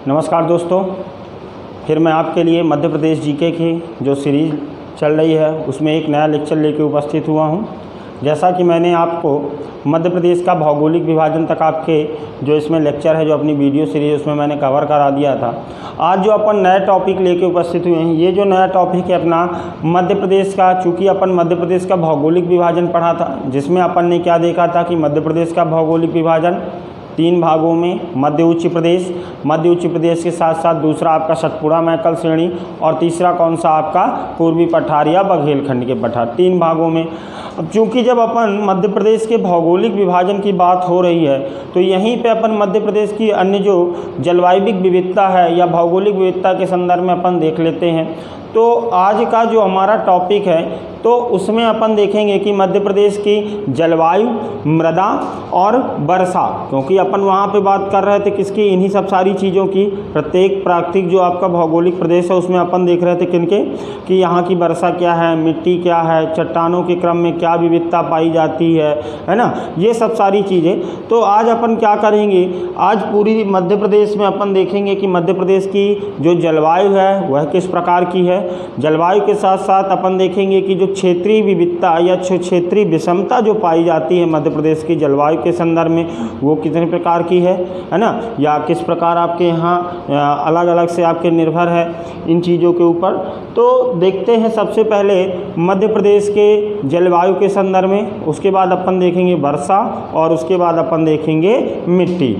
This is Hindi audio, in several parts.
नमस्कार दोस्तों, फिर मैं आपके लिए मध्य प्रदेश जीके की जो सीरीज़ चल रही है उसमें एक नया लेक्चर लेके उपस्थित हुआ हूं। जैसा कि मैंने आपको मध्य प्रदेश का भौगोलिक विभाजन तक आपके जो इसमें लेक्चर है, जो अपनी वीडियो सीरीज उसमें मैंने कवर करा दिया था। आज जो अपन नया टॉपिक लेके उपस्थित हुए हैं, ये जो नया टॉपिक है अपना मध्य प्रदेश का, चूँकि अपन मध्य प्रदेश का भौगोलिक विभाजन पढ़ा था, जिसमें अपन ने क्या देखा था कि मध्य प्रदेश का भौगोलिक विभाजन 3 भागों में, मध्य उच्च प्रदेश के साथ साथ दूसरा आपका सतपुड़ा मैकल श्रेणी और तीसरा कौन सा आपका पूर्वी पठार या बघेलखंड के पठार, 3 भागों में। अब चूँकि जब अपन मध्य प्रदेश के भौगोलिक विभाजन की बात हो रही है तो यहीं पे अपन मध्य प्रदेश की अन्य जो जलवायु विविधता है या भौगोलिक विविधता के संदर्भ में अपन देख लेते हैं। तो आज का जो हमारा टॉपिक है तो उसमें अपन देखेंगे कि मध्य प्रदेश की जलवायु, मृदा और वर्षा, क्योंकि अपन वहाँ पे बात कर रहे थे किसकी, इन्हीं सब सारी चीज़ों की। प्रत्येक प्राकृतिक जो आपका भौगोलिक प्रदेश है उसमें अपन देख रहे थे किनके, कि यहाँ की वर्षा क्या है, मिट्टी क्या है, चट्टानों के क्रम में क्या विविधता पाई जाती है ना, ये सब सारी चीज़ें। तो आज अपन क्या करेंगे, आज पूरी मध्य प्रदेश में अपन देखेंगे कि मध्य प्रदेश की जो जलवायु है वह किस प्रकार की है। जलवायु के साथ साथ अपन देखेंगे कि जो क्षेत्रीय विविधता या क्षेत्रीय विषमता जो पाई जाती है मध्य प्रदेश की जलवायु के संदर्भ में, वो कितने प्रकार की है ना, या किस प्रकार आपके यहाँ अलग अलग से आपके निर्भर है इन चीज़ों के ऊपर। तो देखते हैं सबसे पहले मध्य प्रदेश के जलवायु के संदर्भ में, उसके बाद अपन देखेंगे वर्षा और उसके बाद अपन देखेंगे मिट्टी।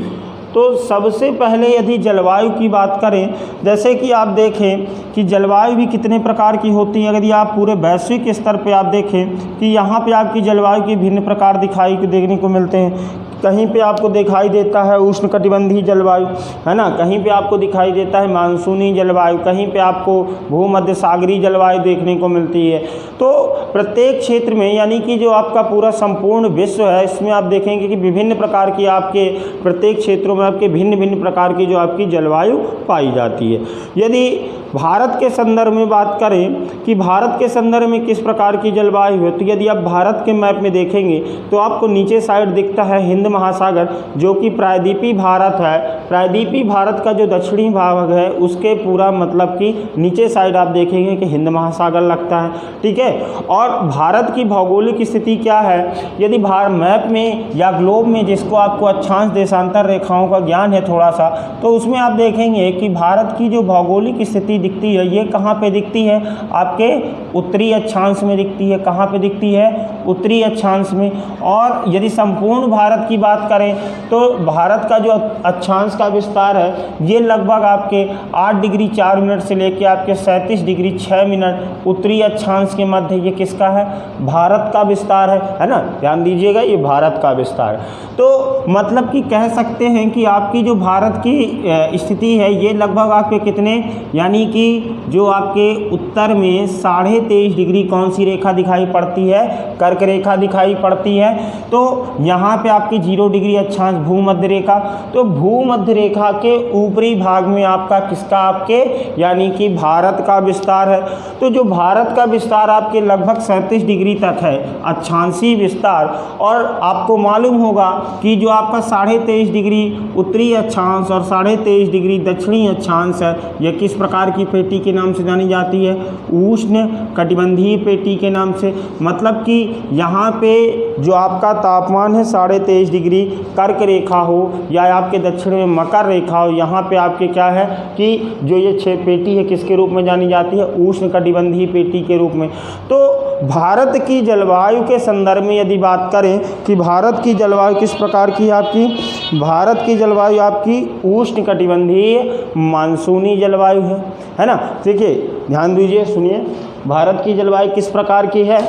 तो सबसे पहले यदि जलवायु की बात करें, जैसे कि आप देखें कि जलवायु भी कितने प्रकार की होती है। यदि आप पूरे वैश्विक स्तर पे आप देखें कि यहाँ पे आपकी जलवायु के भिन्न प्रकार देखने को मिलते हैं। कहीं पे आपको दिखाई देता है उष्णकटिबंधीय जलवायु, है ना, कहीं पे आपको दिखाई देता है मानसूनी जलवायु, कहीं पे आपको भूमध्य सागरीय जलवायु देखने को मिलती है। तो प्रत्येक क्षेत्र में, यानी कि जो आपका पूरा संपूर्ण विश्व है, इसमें आप देखेंगे कि विभिन्न प्रकार की आपके प्रत्येक क्षेत्रों में आपके भिन्न भिन्न प्रकार की जो आपकी जलवायु पाई जाती है। यदि भारत के संदर्भ में बात करें कि भारत के संदर्भ में किस प्रकार की जलवायु है, तो यदि आप भारत के मैप में देखेंगे तो आपको नीचे साइड दिखता है हिंद महासागर, जो कि प्रायद्वीपीय भारत है। प्रायद्वीपीय भारत का जो दक्षिणी भाग है उसके पूरा मतलब कि नीचे साइड आप देखेंगे कि हिंद महासागर लगता है, ठीक है। और भारत की भौगोलिक स्थिति क्या है, यदि मैप में या ग्लोब में, जिसको आपको अक्षांश देशांतर रेखाओं का ज्ञान है थोड़ा सा, तो उसमें आप देखेंगे कि भारत की जो भौगोलिक स्थिति दिखती है ये कहाँ पे दिखती है, आपके उत्तरी अक्षांश में दिखती है। कहाँ पे दिखती है, उत्तरी अक्षांश में। और यदि संपूर्ण भारत की बात करें तो भारत का जो अक्षांश का विस्तार है ये लगभग आपके 8 डिग्री 4 मिनट से लेकर आपके 37 डिग्री 6 मिनट उत्तरी अक्षांश के मध्य ये किसका है, भारत का विस्तार है ना। ध्यान दीजिएगा, ये भारत का विस्तार है। तो मतलब कि कह सकते हैं कि आपकी जो भारत की स्थिति है ये लगभग आपके कितने, यानी कि जो आपके उत्तर में 23.5 डिग्री कौन सी रेखा दिखाई पड़ती है, कर्क रेखा दिखाई पड़ती है। तो यहाँ पे आपकी 0 डिग्री अक्षांश भूमध्य रेखा। तो भूमध्य रेखा के ऊपरी भाग में आपका किसका, आपके यानी कि भारत का विस्तार है। तो जो भारत का विस्तार आपके लगभग 37 डिग्री तक है अक्षांशीय विस्तार। और आपको मालूम होगा कि जो आपका 23.5 डिग्री उत्तरी अक्षांश और 23.5 डिग्री दक्षिणी अक्षांश है, यह किस प्रकार की पेटी के नाम से जानी जाती है, उष्ण कटिबंधीय पेटी के नाम से। मतलब कि यहाँ पे जो आपका तापमान है 23.5 डिग्री कर्क रेखा हो या आपके दक्षिण में मकर रेखा हो, यहाँ पे आपके क्या है कि जो ये 6 पेटी है किसके रूप में जानी जाती है, उष्ण कटिबंधीय पेटी के रूप में। तो भारत की जलवायु के संदर्भ में यदि बात करें कि भारत की जलवायु किस प्रकार की है आपकी, भारत की जलवायु आपकी उष्ण कटिबंधीय मानसूनी जलवायु है ना। देखिए ध्यान दीजिए, सुनिए, भारत की जलवायु किस प्रकार की है,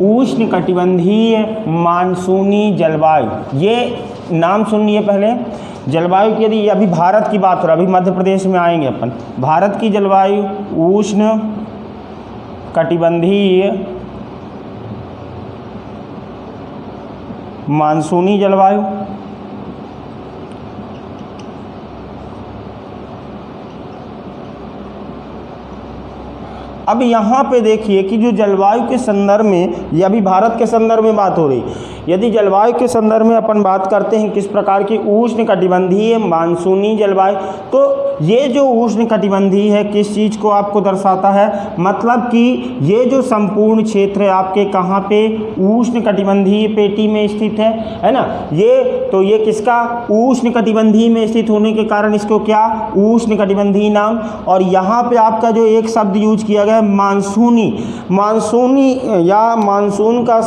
उष्ण कटिबंधीय मानसूनी जलवायु। ये नाम सुनिए पहले जलवायु की। यदि अभी भारत की बात हो रही, अभी मध्य प्रदेश में आएंगे अपन। भारत की जलवायु उष्ण कटिबंधीय मानसूनी जलवायु। अब यहाँ पे देखिए कि जो जलवायु के संदर्भ में, ये अभी भारत के संदर्भ में बात हो रही, यदि जलवायु के संदर्भ में अपन बात करते हैं किस प्रकार की उष्णकटिबंधीय मानसूनी जलवायु, तो ये जो उष्णकटिबंधीय है किस चीज़ को आपको दर्शाता है, मतलब कि ये जो संपूर्ण क्षेत्र है आपके कहाँ पे, उष्णकटिबंधीय पेटी में स्थित है ना। ये किसका, उष्णकटिबंधीय में स्थित होने के कारण इसको क्या, उष्णकटिबंधीय नाम। और यहाँ पे आपका जो एक शब्द यूज किया गया है मानसूनी, मानसूनी या मानसून का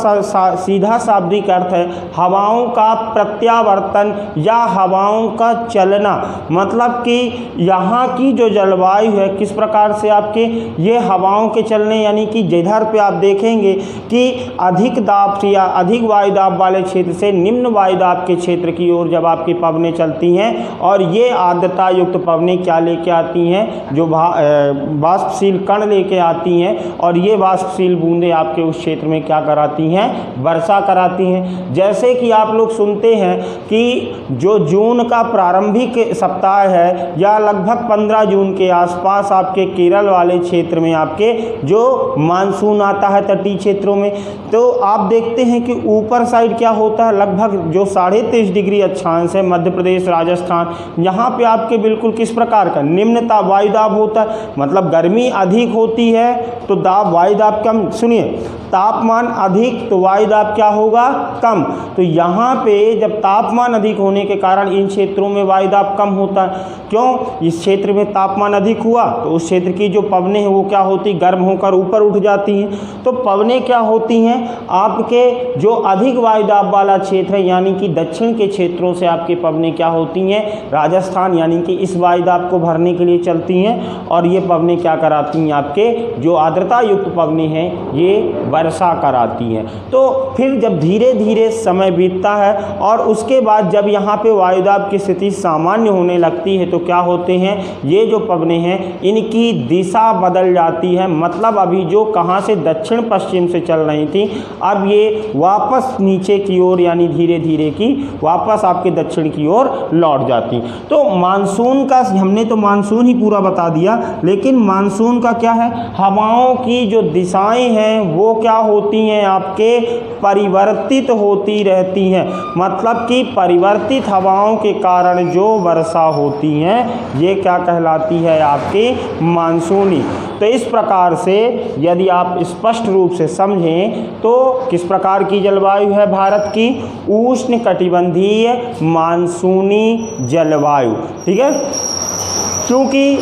सीधा शाब्दिक अर्थ है हवाओं का प्रत्यावर्तन या हवाओं का चलना, मतलब कि यहाँ की जो जलवायु है किस प्रकार से आपके ये हवाओं के चलने, यानी कि जिधर पे आप देखेंगे कि अधिक दाब या अधिक वायु दाब वाले क्षेत्र से निम्न वायु दाब के क्षेत्र की ओर जब आपकी पवनें चलती हैं, और ये आर्द्रता युक्त पवनें क्या लेके आती हैं, जो वाष्पशील कण लेके आती हैं, और ये वाष्पशील बूंदें आपके उस क्षेत्र में क्या कराती हैं, वर्षा कराती हैं। जैसे कि आप लोग सुनते हैं कि जो जून का प्रारंभिक सप्ताह है या लगभग 15 जून के आसपास आपके केरल वाले क्षेत्र में आपके जो मानसून आता है तटीय क्षेत्रों में, तो आप देखते हैं कि ऊपर साइड क्या होता है, लगभग जो 23.5 डिग्री अक्षांश है मध्य प्रदेश राजस्थान, यहाँ पे आपके बिल्कुल किस प्रकार का निम्न वायु दाब होता है, मतलब गर्मी अधिक होती है तो दाब वायु दाब कम, सुनिए तापमान अधिक तो वायु दाब क्या होगा, कम। तो यहाँ पे जब तापमान अधिक होने के कारण इन क्षेत्रों में वायु दाब कम होता है। क्यों, इस क्षेत्र में तापमान अधिक हुआ तो उस क्षेत्र की जो पवनें हैं वो क्या होती, गर्म होकर ऊपर उठ जाती हैं। तो पवनें क्या होती हैं, आपके जो अधिक वायु दाब वाला क्षेत्र है यानी कि दक्षिण के क्षेत्रों से आपकी पवनें क्या होती हैं, राजस्थान यानी कि इस वायु दाब को भरने के लिए चलती हैं, और ये पवनें क्या कराती हैं, आपके जो आर्द्रता युक्त पवनें हैं ये वर्षा कराती हैं। तो फिर जब धीरे धीरे समय बीतता है और उसके बाद जब यहाँ पे वायु दाब की स्थिति सामान्य होने लगती है तो क्या होते हैं, ये जो पवनें हैं इनकी दिशा बदल जाती है, मतलब अभी जो कहाँ से दक्षिण पश्चिम से चल रही थी अब ये वापस नीचे की ओर यानी धीरे धीरे की वापस आपके दक्षिण की ओर लौट जाती। तो मानसून का हमने तो मानसून ही पूरा बता दिया, लेकिन मानसून का क्या है, हवाओं की जो दिशाएं हैं वो क्या होती हैं, आपके परिवर्तित होती रहती हैं, मतलब कि परिवर्तित हवाओं के कारण जो वर्षा होती हैं ये क्या कहलाती है, आपकी मानसूनी। तो इस प्रकार से यदि आप स्पष्ट रूप से समझें तो किस प्रकार की जलवायु है भारत की, उष्णकटिबंधीय मानसूनी जलवायु, ठीक है। क्योंकि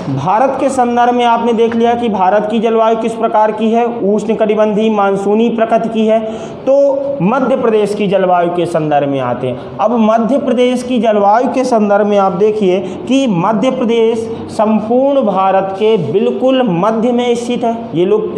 भारत के संदर्भ में आपने देख लिया कि भारत की जलवायु किस प्रकार की है, उष्णकटिबंधीय मानसूनी प्रकृति की है। तो मध्य प्रदेश की जलवायु के संदर्भ में आते हैं। अब मध्य प्रदेश की जलवायु के संदर्भ में आप देखिए कि मध्य प्रदेश संपूर्ण भारत के बिल्कुल मध्य में स्थित है।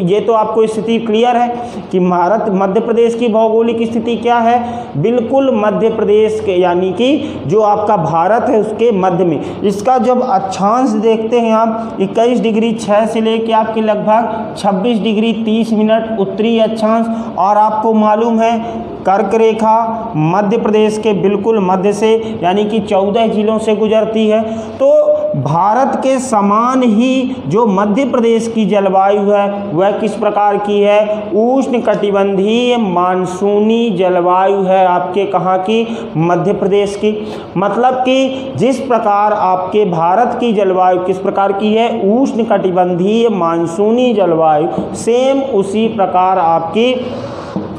ये तो आपको स्थिति क्लियर है कि मध्य प्रदेश की भौगोलिक स्थिति क्या है, बिल्कुल मध्य प्रदेश के यानी कि जो आपका भारत है उसके मध्य में। इसका जब अक्षांश देखते हैं आप 21 डिग्री 6 से लेके आपके लगभग 26 डिग्री 30 मिनट उत्तरी अक्षांश, और आपको मालूम है कर्क रेखा मध्य प्रदेश के बिल्कुल मध्य से यानी कि 14 जिलों से गुजरती है। तो भारत के समान ही जो मध्य प्रदेश की जलवायु है वह किस प्रकार की है, उष्णकटिबंधीय मानसूनी जलवायु है आपके कहाँ की, मध्य प्रदेश की। मतलब कि जिस प्रकार आपके भारत की जलवायु किस प्रकार की है, उष्णकटिबंधीय मानसूनी जलवायु, सेम उसी प्रकार आपकी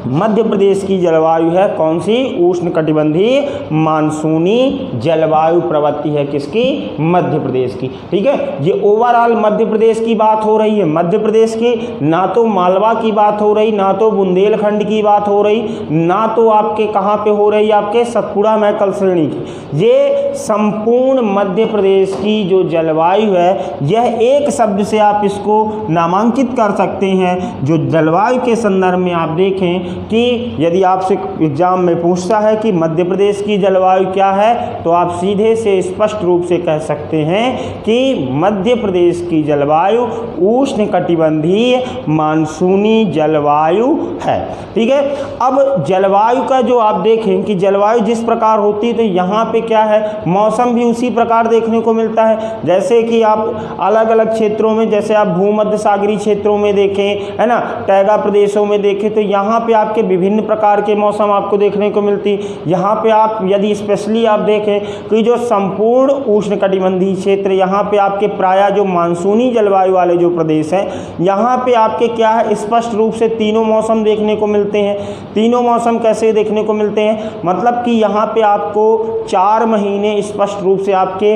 मध्य प्रदेश की जलवायु है कौन सी, उष्णकटिबंधीय मानसूनी जलवायु प्रवृत्ति है किसकी, मध्य प्रदेश की। ठीक है, ये ओवरऑल मध्य प्रदेश की बात हो रही है। मध्य प्रदेश की ना तो मालवा की बात हो रही, ना तो बुंदेलखंड की बात हो रही, ना तो आपके कहाँ पे हो रही, आपके सतपुड़ा मैकल श्रेणी की। ये संपूर्ण मध्य प्रदेश की जो जलवायु है यह एक शब्द से आप इसको नामांकित कर सकते हैं। जो जलवायु के संदर्भ में आप देखें कि यदि आपसे एग्ज़ाम में पूछता है कि मध्य प्रदेश की जलवायु क्या है, तो आप सीधे से स्पष्ट रूप से कह सकते हैं कि मध्य प्रदेश की जलवायु उष्णकटिबंधीय मानसूनी जलवायु है। ठीक है। अब जलवायु का जो आप देखें कि जलवायु जिस प्रकार होती है, तो यहाँ पे क्या है, मौसम भी उसी प्रकार देखने को मिलता है। जैसे कि आप अलग अलग क्षेत्रों में, जैसे आप भूमध्य सागरीय क्षेत्रों में देखें, है ना, टैगा प्रदेशों में देखें, तो यहाँ पे आपके विभिन्न प्रकार के मौसम आपको देखने को मिलती है। यहाँ पे आप यदि स्पेशली आप देखें कि जो संपूर्ण उष्णकटिबंधीय क्षेत्र, यहाँ पे आपके प्रायः जो मानसूनी जलवायु वाले जो प्रदेश हैं, यहाँ पे आपके क्या है, स्पष्ट रूप से तीनों मौसम देखने को मिलते हैं। तीनों मौसम कैसे देखने को मिलते हैं, मतलब कि यहाँ पे आपको 4 महीने स्पष्ट रूप से आपके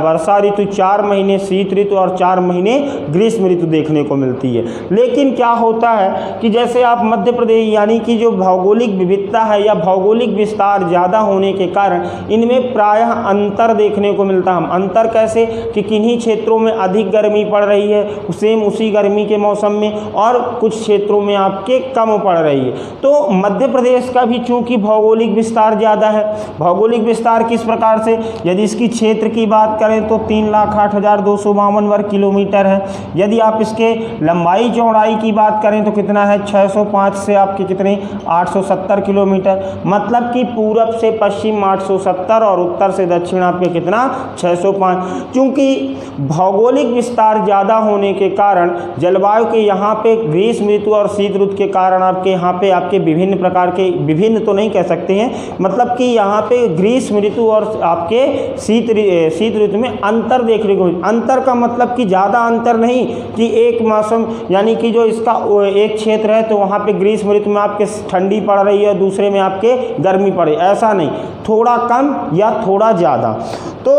वर्षा ऋतु, 4 महीने शीत ऋतु और 4 महीने ग्रीष्म ऋतु देखने को मिलती है। लेकिन क्या होता है कि जैसे आप मध्य प्रदेश, यानी कि जो भौगोलिक विविधता है या भौगोलिक विस्तार ज़्यादा होने के कारण इनमें प्रायः अंतर देखने को मिलता है। अंतर कैसे कि किन्हीं क्षेत्रों में अधिक गर्मी पड़ रही है सेम उसी गर्मी के मौसम में, और कुछ क्षेत्रों में आपके कम पड़ रही है। तो मध्य प्रदेश का भी चूँकि भौगोलिक विस्तार ज़्यादा है, भौगोलिक विस्तार किस प्रकार से, यदि इसकी क्षेत्र की बात करें तो 3,08,252 वर्ग किलोमीटर है। यदि आप इसके लंबाई चौड़ाई की बात करें तो कितना है, 605 से आपके कितने 870 किलोमीटर, मतलब कि पूरब से पश्चिम 870 और उत्तर से दक्षिण आपके कितना 605। चूँकि भौगोलिक विस्तार ज़्यादा होने के कारण जलवायु के यहाँ पे ग्रीष्म ऋतु और शीत ऋतु के कारण आपके यहाँ पे आपके विभिन्न प्रकार के, विभिन्न तो नहीं कह सकते हैं, मतलब कि यहाँ पे ग्रीष्म ऋतु और आपके शीत ऋतु में अंतर देखने को, अंतर का मतलब कि ज़्यादा अंतर नहीं कि एक मौसम, यानी कि जो इसका एक क्षेत्र है तो वहाँ पे ग्रीष्म ऋतु में आपके ठंडी पड़ रही है, दूसरे में आपके गर्मी पड़े, ऐसा नहीं, थोड़ा कम या थोड़ा ज़्यादा। तो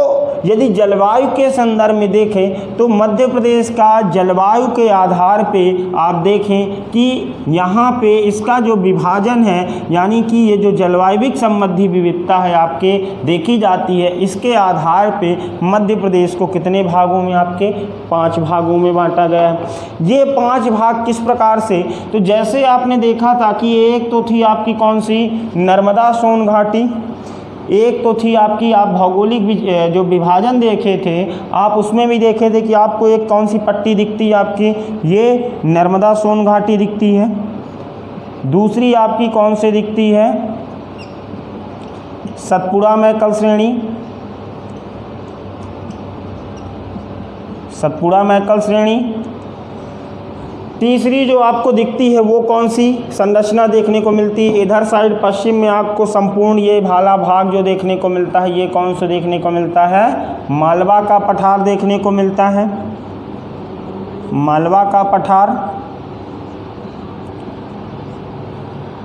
यदि जलवायु के संदर्भ में देखें तो मध्य प्रदेश का जलवायु के आधार पे आप देखें कि यहाँ पे इसका जो विभाजन है, यानी कि ये जो जलवायविक संबंधी विविधता है आपके देखी जाती है, इसके आधार पे मध्य प्रदेश को कितने भागों में, आपके 5 भागों में बांटा गया है। ये 5 भाग किस प्रकार से, तो जैसे आपने देखा था कि एक तो थी आपकी कौन सी, नर्मदा सोन घाटी, एक तो थी आपकी, आप भौगोलिक जो विभाजन देखे थे आप उसमें भी देखे थे कि आपको एक कौन सी पट्टी दिखती है आपकी, ये नर्मदा सोन घाटी दिखती है। दूसरी आपकी कौन से दिखती है, सतपुड़ा मैकल श्रेणी, सतपुड़ा मैकल श्रेणी। तीसरी जो आपको दिखती है वो कौन सी संरचना देखने को मिलती है, इधर साइड पश्चिम में आपको संपूर्ण ये भाला भाग जो देखने को मिलता है, ये कौन सा देखने को मिलता है, मालवा का पठार देखने को मिलता है, मालवा का पठार।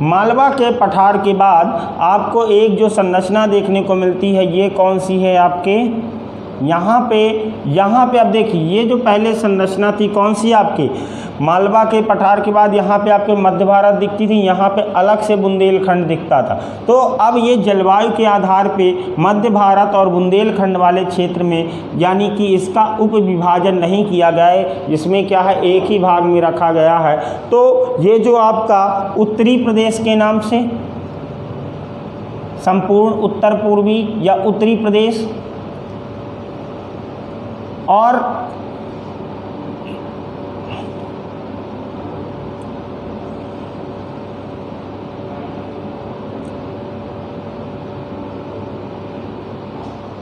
मालवा के पठार के बाद आपको एक जो संरचना देखने को मिलती है, ये कौन सी है आपके, यहाँ पे आप देखिए, ये जो पहले संरचना थी कौन सी आपकी, मालवा के पठार के बाद यहाँ पे आपके मध्य भारत दिखती थी, यहाँ पे अलग से बुंदेलखंड दिखता था। तो अब ये जलवायु के आधार पे मध्य भारत और बुंदेलखंड वाले क्षेत्र में, यानी कि इसका उप विभाजन नहीं किया गया है, इसमें क्या है एक ही भाग में रखा गया है। तो ये जो आपका उत्तरी प्रदेश के नाम से, संपूर्ण उत्तर पूर्वी या उत्तरी प्रदेश,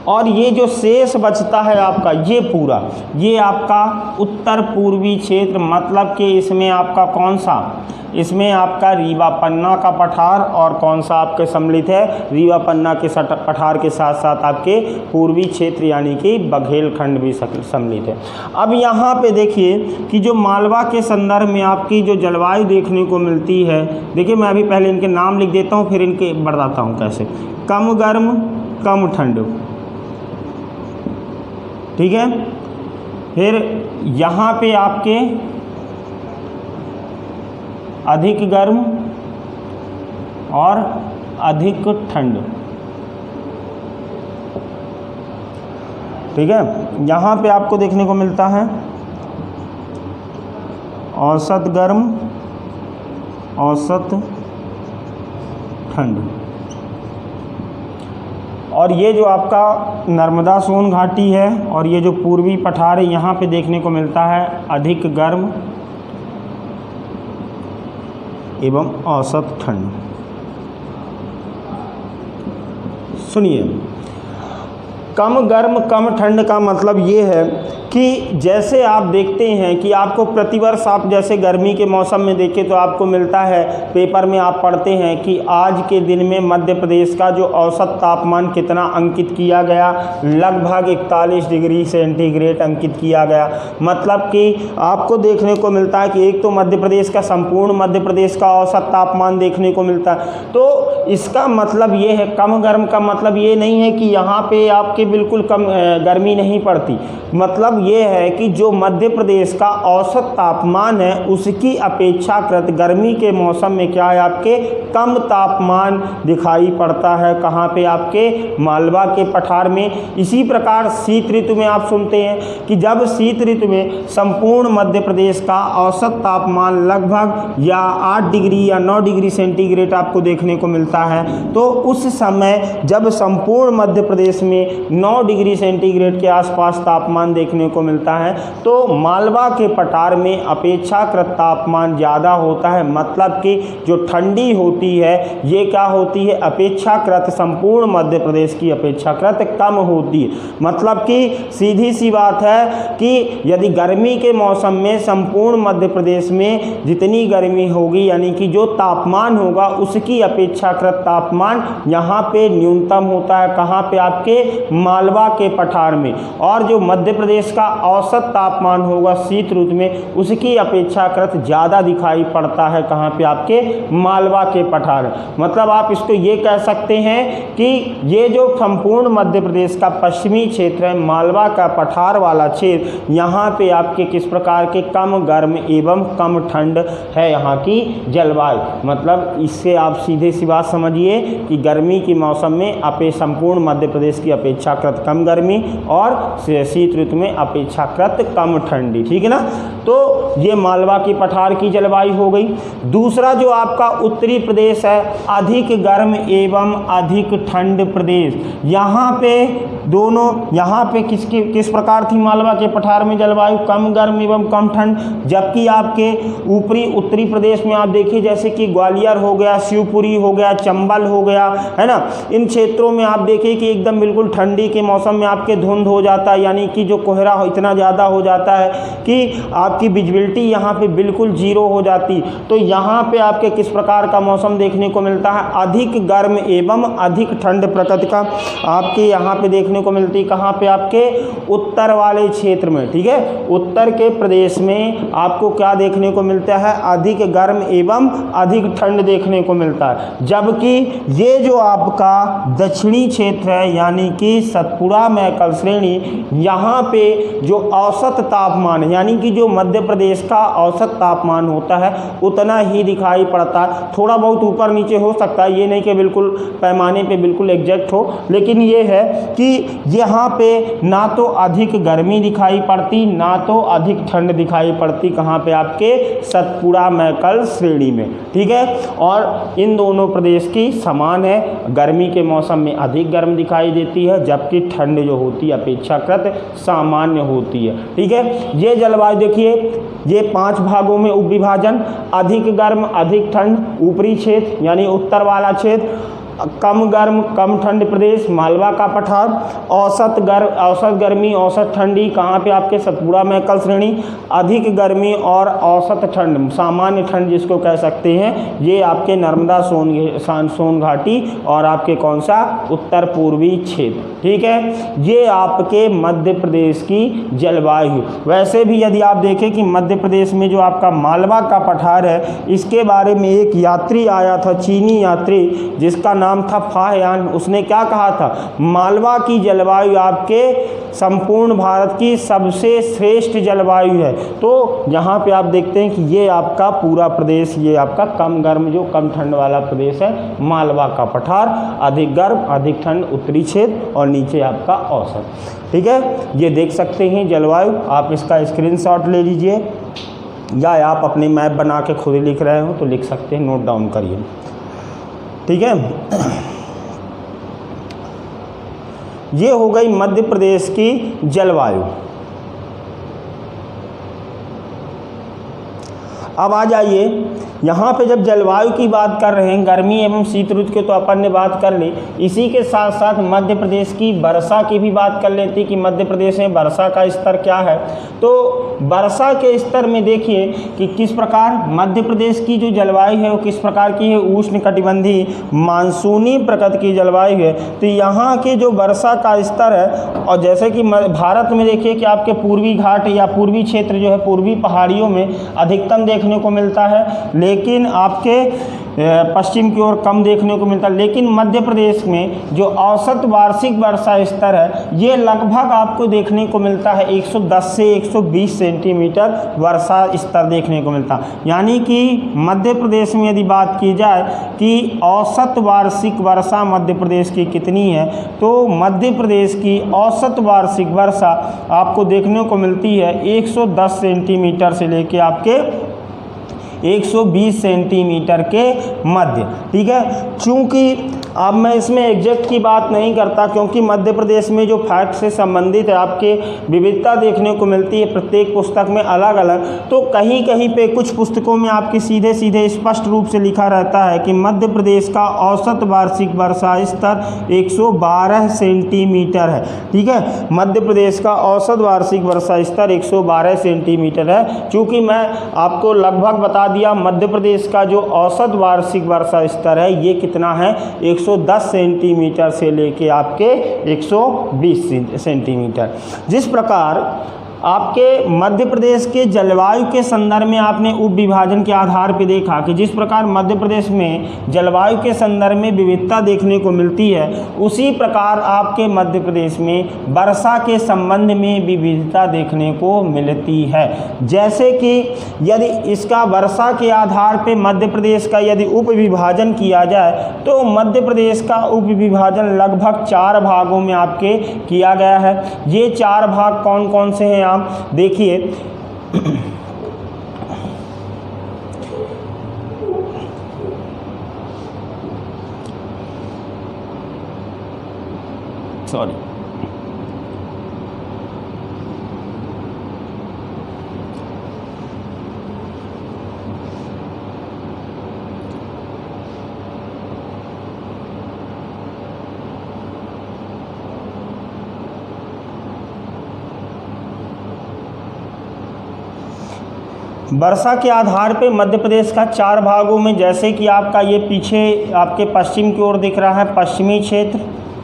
और ये जो शेष बचता है आपका, ये पूरा, ये आपका उत्तर पूर्वी क्षेत्र, मतलब कि इसमें आपका कौन सा, इसमें आपका रीवा पन्ना का पठार और कौन सा आपके सम्मिलित है, रीवा पन्ना के पठार के साथ साथ आपके पूर्वी क्षेत्र यानी कि बघेलखंड भी सम्मिलित है। अब यहाँ पे देखिए कि जो मालवा के संदर्भ में आपकी जो जलवायु देखने को मिलती है, देखिए मैं अभी पहले इनके नाम लिख देता हूँ फिर इनके बताता हूँ कैसे। कम गर्म कम ठंड, ठीक है। फिर यहाँ पे आपके अधिक गर्म और अधिक ठंड, ठीक है। यहाँ पे आपको देखने को मिलता है औसत गर्म औसत ठंड। और ये जो आपका नर्मदा सोन घाटी है और ये जो पूर्वी पठार है, यहाँ पे देखने को मिलता है अधिक गर्म एवं औसत ठंड। सुनिए, कम गर्म कम ठंड का मतलब ये है कि जैसे आप देखते हैं कि आपको प्रतिवर्ष आप जैसे गर्मी के मौसम में देखें तो आपको मिलता है, पेपर में आप पढ़ते हैं कि आज के दिन में मध्य प्रदेश का जो औसत तापमान कितना अंकित किया गया, लगभग 41 डिग्री सेंटीग्रेड अंकित किया गया। मतलब कि आपको देखने को मिलता है कि एक तो मध्य प्रदेश का, संपूर्ण मध्य प्रदेश का औसत तापमान देखने को मिलता है। तो इसका मतलब ये है, कम गर्म का मतलब ये नहीं है कि यहाँ पे आपके बिल्कुल कम गर्मी नहीं पड़ती। मतलब ये है कि जो मध्य प्रदेश का औसत तापमान है उसकी अपेक्षाकृत गर्मी के मौसम में क्या है, आपके कम तापमान दिखाई पड़ता है। कहाँ पे, आपके मालवा के पठार में। इसी प्रकार शीत ऋतु में आप सुनते हैं कि जब शीत ऋतु में संपूर्ण मध्य प्रदेश का औसत तापमान लगभग या 8 डिग्री या 9 डिग्री सेंटीग्रेड आपको देखने को मिलता है, तो उस समय जब संपूर्ण मध्य प्रदेश में 9 डिग्री सेंटीग्रेड के आसपास तापमान देखने को मिलता है, तो मालवा के पठार में अपेक्षाकृत तापमान ज़्यादा होता है। मतलब कि जो ठंडी होती है ये क्या होती है, अपेक्षाकृत संपूर्ण मध्य प्रदेश की अपेक्षाकृत कम होती है। मतलब कि सीधी सी बात है कि यदि गर्मी के मौसम में संपूर्ण मध्य प्रदेश में जितनी गर्मी होगी, यानी कि जो तापमान होगा उसकी अपेक्षाकृत तापमान यहाँ पे न्यूनतम होता है। कहाँ पे, आपके मालवा के पठार में। और जो मध्य प्रदेश का औसत तापमान होगा शीत ऋतु में, उसकी अपेक्षाकृत ज़्यादा दिखाई पड़ता है। कहाँ पे, आपके मालवा के पठार। मतलब आप इसको ये कह सकते हैं कि ये जो संपूर्ण मध्य प्रदेश का पश्चिमी क्षेत्र है, मालवा का पठार वाला क्षेत्र, यहाँ पे आपके किस प्रकार के कम गर्म एवं कम ठंड है यहाँ की जलवायु। मतलब इससे आप सीधे सी बात समझिए कि गर्मी के मौसम में संपूर्ण मध्य प्रदेश की अपेक्षाकृत कम गर्मी और शीत ऋतु में अपेक्षाकृत कम ठंडी। ठीक है ना। तो ये मालवा की पठार की जलवायु हो गई। दूसरा जो आपका उत्तरी प्रदेश है, अधिक गर्म एवं अधिक ठंड प्रदेश। यहाँ पे दोनों, यहाँ पे किस प्रकार थी मालवा के पठार में जलवायु, कम गर्म एवं कम ठंड। जबकि आपके ऊपरी उत्तरी प्रदेश में आप देखिए जैसे कि ग्वालियर हो गया, शिवपुरी हो गया, चंबल हो गया, है ना, इन क्षेत्रों में आप देखिए कि एकदम बिल्कुल ठंडी के मौसम में आपके धुंध हो जाता है, यानी कि जो कोहरा इतना ज़्यादा हो जाता है कि आपकी विजिबिलिटी यहाँ पे बिल्कुल जीरो हो जाती। तो यहाँ पे आपके किस प्रकार का मौसम देखने को मिलता है, अधिक गर्म एवं अधिक ठंड प्रकृति का आपके यहाँ पे देखने को मिलती है। कहाँ पे, आपके उत्तर वाले क्षेत्र में। ठीक है, उत्तर के प्रदेश में आपको क्या देखने को मिलता है, अधिक गर्म एवं अधिक ठंड देखने को मिलता है। जबकि ये जो आपका दक्षिणी क्षेत्र है, यानी कि सतपुड़ा मैकल श्रेणी, यहाँ पे जो औसत तापमान यानी कि जो मध्य प्रदेश का औसत तापमान होता है उतना ही दिखाई पड़ता है। थोड़ा बहुत ऊपर नीचे हो सकता है, ये नहीं कि बिल्कुल पैमाने पे बिल्कुल एग्जैक्ट हो, लेकिन ये है कि यहाँ पे ना तो अधिक गर्मी दिखाई पड़ती ना तो अधिक ठंड दिखाई पड़ती। कहाँ पे, आपके सतपुड़ा मैकल श्रेणी में। ठीक है, और इन दोनों प्रदेश की समान है, गर्मी के मौसम में अधिक गर्म दिखाई देती है जबकि ठंड जो होती है अपेक्षाकृत सामान्य होती है। ठीक है, ये जलवायु देखिए, ये 5 भागों में उपविभाजन, अधिक गर्म अधिक ठंड ऊपरी क्षेत्र यानी उत्तर वाला क्षेत्र, कम गर्म कम ठंड प्रदेश मालवा का पठार, औसत गर्मी औसत ठंडी कहाँ पे, आपके सतपुड़ा मैकल श्रेणी, अधिक गर्मी और औसत ठंड सामान्य ठंड जिसको कह सकते हैं, ये आपके नर्मदा सोन घाटी और आपके कौन सा, उत्तर पूर्वी क्षेत्र। ठीक है, ये आपके मध्य प्रदेश की जलवायु। वैसे भी यदि आप देखें कि मध्य प्रदेश में जो आपका मालवा का पठार है, इसके बारे में एक यात्री आया था, चीनी यात्री, जिसका नाम था फाहयान। उसने क्या कहा था, मालवा की जलवायु आपके संपूर्ण भारत की सबसे श्रेष्ठ जलवायु है। तो यहाँ पे आप देखते हैं कि ये आपका पूरा प्रदेश, ये आपका कम गर्म जो कम ठंड वाला प्रदेश है, मालवा का पठार, अधिक गर्म अधिक ठंड उत्तरी क्षेत्र और नीचे आपका औसत। ठीक है, ये देख सकते हैं जलवायु। आप इसका स्क्रीनशॉट ले लीजिए या आप अपने मैप बना के खुद लिख रहे हो तो लिख सकते हैं, नोट डाउन करिए। ठीक है। ये हो गई मध्य प्रदेश की जलवायु। अब आ जाइए यहाँ पे जब जलवायु की बात कर रहे हैं, गर्मी एवं शीत ऋतु की तो अपन ने बात कर ली, इसी के साथ साथ मध्य प्रदेश की वर्षा की भी बात कर लेती कि मध्य प्रदेश में वर्षा का स्तर क्या है। तो वर्षा के स्तर में देखिए कि किस प्रकार मध्य प्रदेश की जो जलवायु है वो किस प्रकार की है, उष्णकटिबंधीय मानसूनी प्रकृति की जलवायु है। तो यहाँ के जो वर्षा का स्तर है, और जैसे कि भारत में देखिए कि आपके पूर्वी घाट या पूर्वी क्षेत्र जो है, पूर्वी पहाड़ियों में अधिकतम देखने को मिलता है, लेकिन आपके पश्चिम की ओर कम देखने को मिलता है। लेकिन मध्य प्रदेश में जो औसत वार्षिक वर्षा स्तर है ये लगभग आपको देखने को मिलता है 110 से 120 सेंटीमीटर वर्षा स्तर देखने को मिलता है। यानी कि मध्य प्रदेश में यदि बात की जाए कि औसत वार्षिक वर्षा मध्य प्रदेश की कितनी है, तो मध्य प्रदेश की औसत वार्षिक वर्षा आपको देखने को मिलती है 110 सेंटीमीटर से लेके आपके 120 सेंटीमीटर के मध्य। ठीक है, चूँकि अब मैं इसमें एग्जैक्ट की बात नहीं करता, क्योंकि मध्य प्रदेश में जो फैक्ट से संबंधित है आपके विविधता देखने को मिलती है प्रत्येक पुस्तक में अलग अलग। तो कहीं कहीं पे कुछ पुस्तकों में आपकी सीधे सीधे स्पष्ट रूप से लिखा रहता है कि मध्य प्रदेश का औसत वार्षिक वर्षा स्तर 112 सेंटीमीटर है। ठीक है, मध्य प्रदेश का औसत वार्षिक वर्षा स्तर 112 सेंटीमीटर है। चूँकि मैं आपको लगभग बता दिया मध्य प्रदेश का जो औसत वार्षिक वर्षा स्तर है ये कितना है, 110 सेंटीमीटर से लेके आपके 120 सेंटीमीटर। जिस प्रकार आपके मध्य प्रदेश के जलवायु के संदर्भ में आपने उप विभाजन के आधार पर देखा कि जिस प्रकार मध्य प्रदेश में जलवायु के संदर्भ में विविधता देखने को मिलती है, उसी प्रकार आपके मध्य प्रदेश में वर्षा के संबंध में विविधता देखने को मिलती है। जैसे कि यदि इसका वर्षा के आधार पर मध्य प्रदेश का यदि उप विभाजन किया जाए तो मध्य प्रदेश का उप विभाजन लगभग 4 भागों में आपके किया गया है। ये 4 भाग कौन कौन से हैं आप देखिए। सॉरी, वर्षा के आधार पे मध्य प्रदेश का 4 भागों में, जैसे कि आपका ये पीछे आपके पश्चिम की ओर दिख रहा है पश्चिमी क्षेत्र,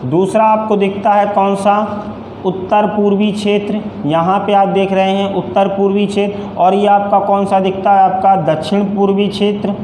दूसरा आपको दिखता है कौन सा, उत्तर पूर्वी क्षेत्र, यहाँ पे आप देख रहे हैं उत्तर पूर्वी क्षेत्र, और ये आपका कौन सा दिखता है आपका दक्षिण पूर्वी क्षेत्र,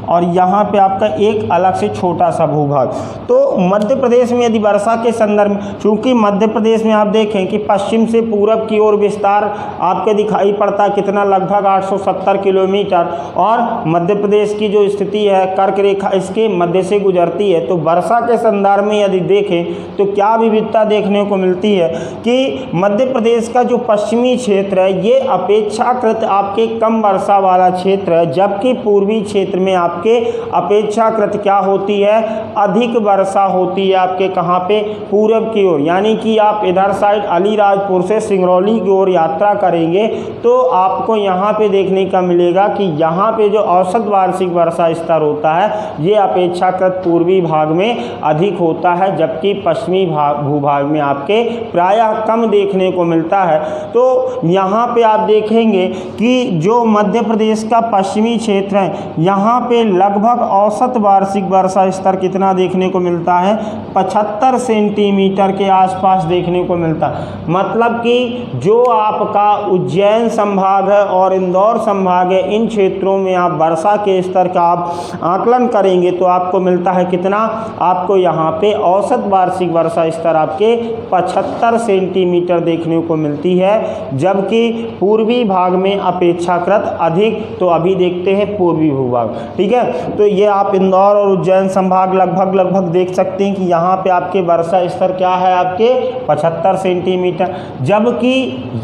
और यहाँ पे आपका एक अलग से छोटा सा भूभाग। तो मध्य प्रदेश में यदि वर्षा के संदर्भ में, चूँकि मध्य प्रदेश में आप देखें कि पश्चिम से पूरब की ओर विस्तार आपके दिखाई पड़ता है कितना, लगभग 870 किलोमीटर, और मध्य प्रदेश की जो स्थिति है कर्क रेखा इसके मध्य से गुजरती है। तो वर्षा के संदर्भ में यदि देखें तो क्या विविधता देखने को मिलती है कि मध्य प्रदेश का जो पश्चिमी क्षेत्र है ये अपेक्षाकृत आपके कम वर्षा वाला क्षेत्र है, जबकि पूर्वी क्षेत्र में आपके अपेक्षाकृत क्या होती है, अधिक वर्षा होती है आपके कहाँ पे, पूरब की ओर। यानी कि आप इधर साइड अलीराजपुर से सिंगरौली की ओर यात्रा करेंगे तो आपको यहाँ पे देखने का मिलेगा कि यहाँ पे जो औसत वार्षिक वर्षा स्तर होता है ये अपेक्षाकृत पूर्वी भाग में अधिक होता है, जबकि पश्चिमी भूभाग में आपके प्रायः कम देखने को मिलता है। तो यहाँ पे आप देखेंगे कि जो मध्य प्रदेश का पश्चिमी क्षेत्र है यहाँ पे लगभग औसत वार्षिक वर्षा स्तर कितना देखने को मिलता है, 75 सेंटीमीटर के आसपास देखने को मिलता है। मतलब कि जो आपका उज्जैन संभाग है और इंदौर संभाग है, इन क्षेत्रों में आप वर्षा के स्तर का आप आकलन करेंगे तो आपको मिलता है कितना, आपको यहाँ पे औसत वार्षिक वर्षा स्तर आपके 75 सेंटीमीटर देखने को मिलती है, जबकि पूर्वी भाग में अपेक्षाकृत अधिक। तो अभी देखते हैं पूर्वी भूभाग। ठीक है, है। तो ये आप इंदौर और उज्जैन संभाग लगभग देख सकते हैं कि यहाँ पे आपके वर्षा स्तर क्या है, आपके 75 सेंटीमीटर। जबकि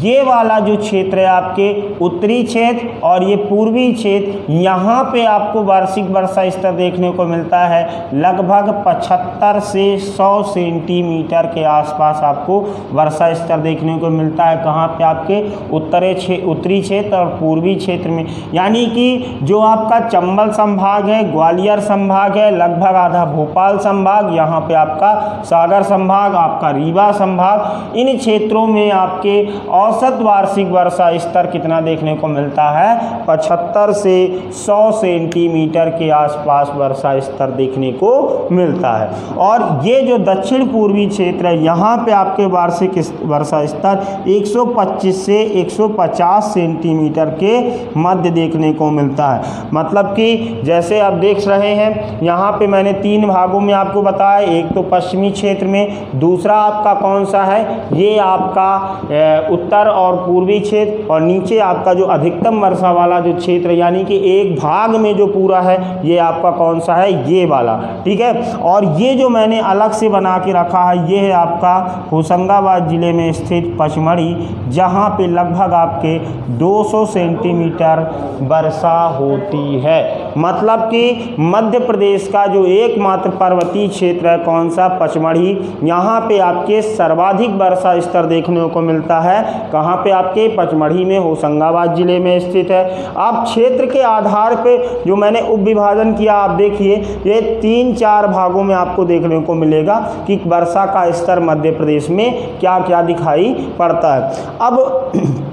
ये वाला जो क्षेत्र है आपके उत्तरी क्षेत्र और ये पूर्वी क्षेत्र, यहाँ पे आपको वार्षिक वर्षा स्तर देखने को मिलता है लगभग 75 से 100 सेंटीमीटर के आसपास आपको वर्षा स्तर देखने को मिलता है। कहाँ पे, आपके उत्तरी क्षेत्र और पूर्वी क्षेत्र में। यानी कि जो आपका चंबल संभाग है, ग्वालियर संभाग है, लगभग आधा भोपाल संभाग, यहाँ पे आपका सागर संभाग, आपका रीवा संभाग, इन क्षेत्रों में आपके औसत वार्षिक वर्षा स्तर कितना देखने को मिलता है, 75 से 100 सेंटीमीटर के आसपास वर्षा स्तर देखने को मिलता है। और ये जो दक्षिण पूर्वी क्षेत्र है, यहाँ पे आपके वार्षिक वर्षा स्तर 125 से 150 सेंटीमीटर के मध्य देखने को मिलता है। मतलब कि जैसे आप देख रहे हैं, यहाँ पे मैंने 3 भागों में आपको बताया, एक तो पश्चिमी क्षेत्र में, दूसरा आपका कौन सा है, ये आपका उत्तर और पूर्वी क्षेत्र, और नीचे आपका जो अधिकतम वर्षा वाला जो क्षेत्र, यानी कि एक भाग में जो पूरा है ये आपका कौन सा है, ये वाला, ठीक है। और ये जो मैंने अलग से बना के रखा है, ये है आपका होशंगाबाद ज़िले में स्थित पचमढ़ी, जहाँ पे लगभग आपके 200 सेंटीमीटर वर्षा होती है। मतलब कि मध्य प्रदेश का जो एकमात्र पर्वतीय क्षेत्र है, कौन सा, पचमढ़ी, यहाँ पे आपके सर्वाधिक वर्षा स्तर देखने को मिलता है। कहाँ पे, आपके पचमढ़ी में, होशंगाबाद ज़िले में स्थित है। आप क्षेत्र के आधार पे जो मैंने उप विभाजन किया, आप देखिए ये 3-4 भागों में आपको देखने को मिलेगा कि वर्षा का स्तर मध्य प्रदेश में क्या क्या दिखाई पड़ता है। अब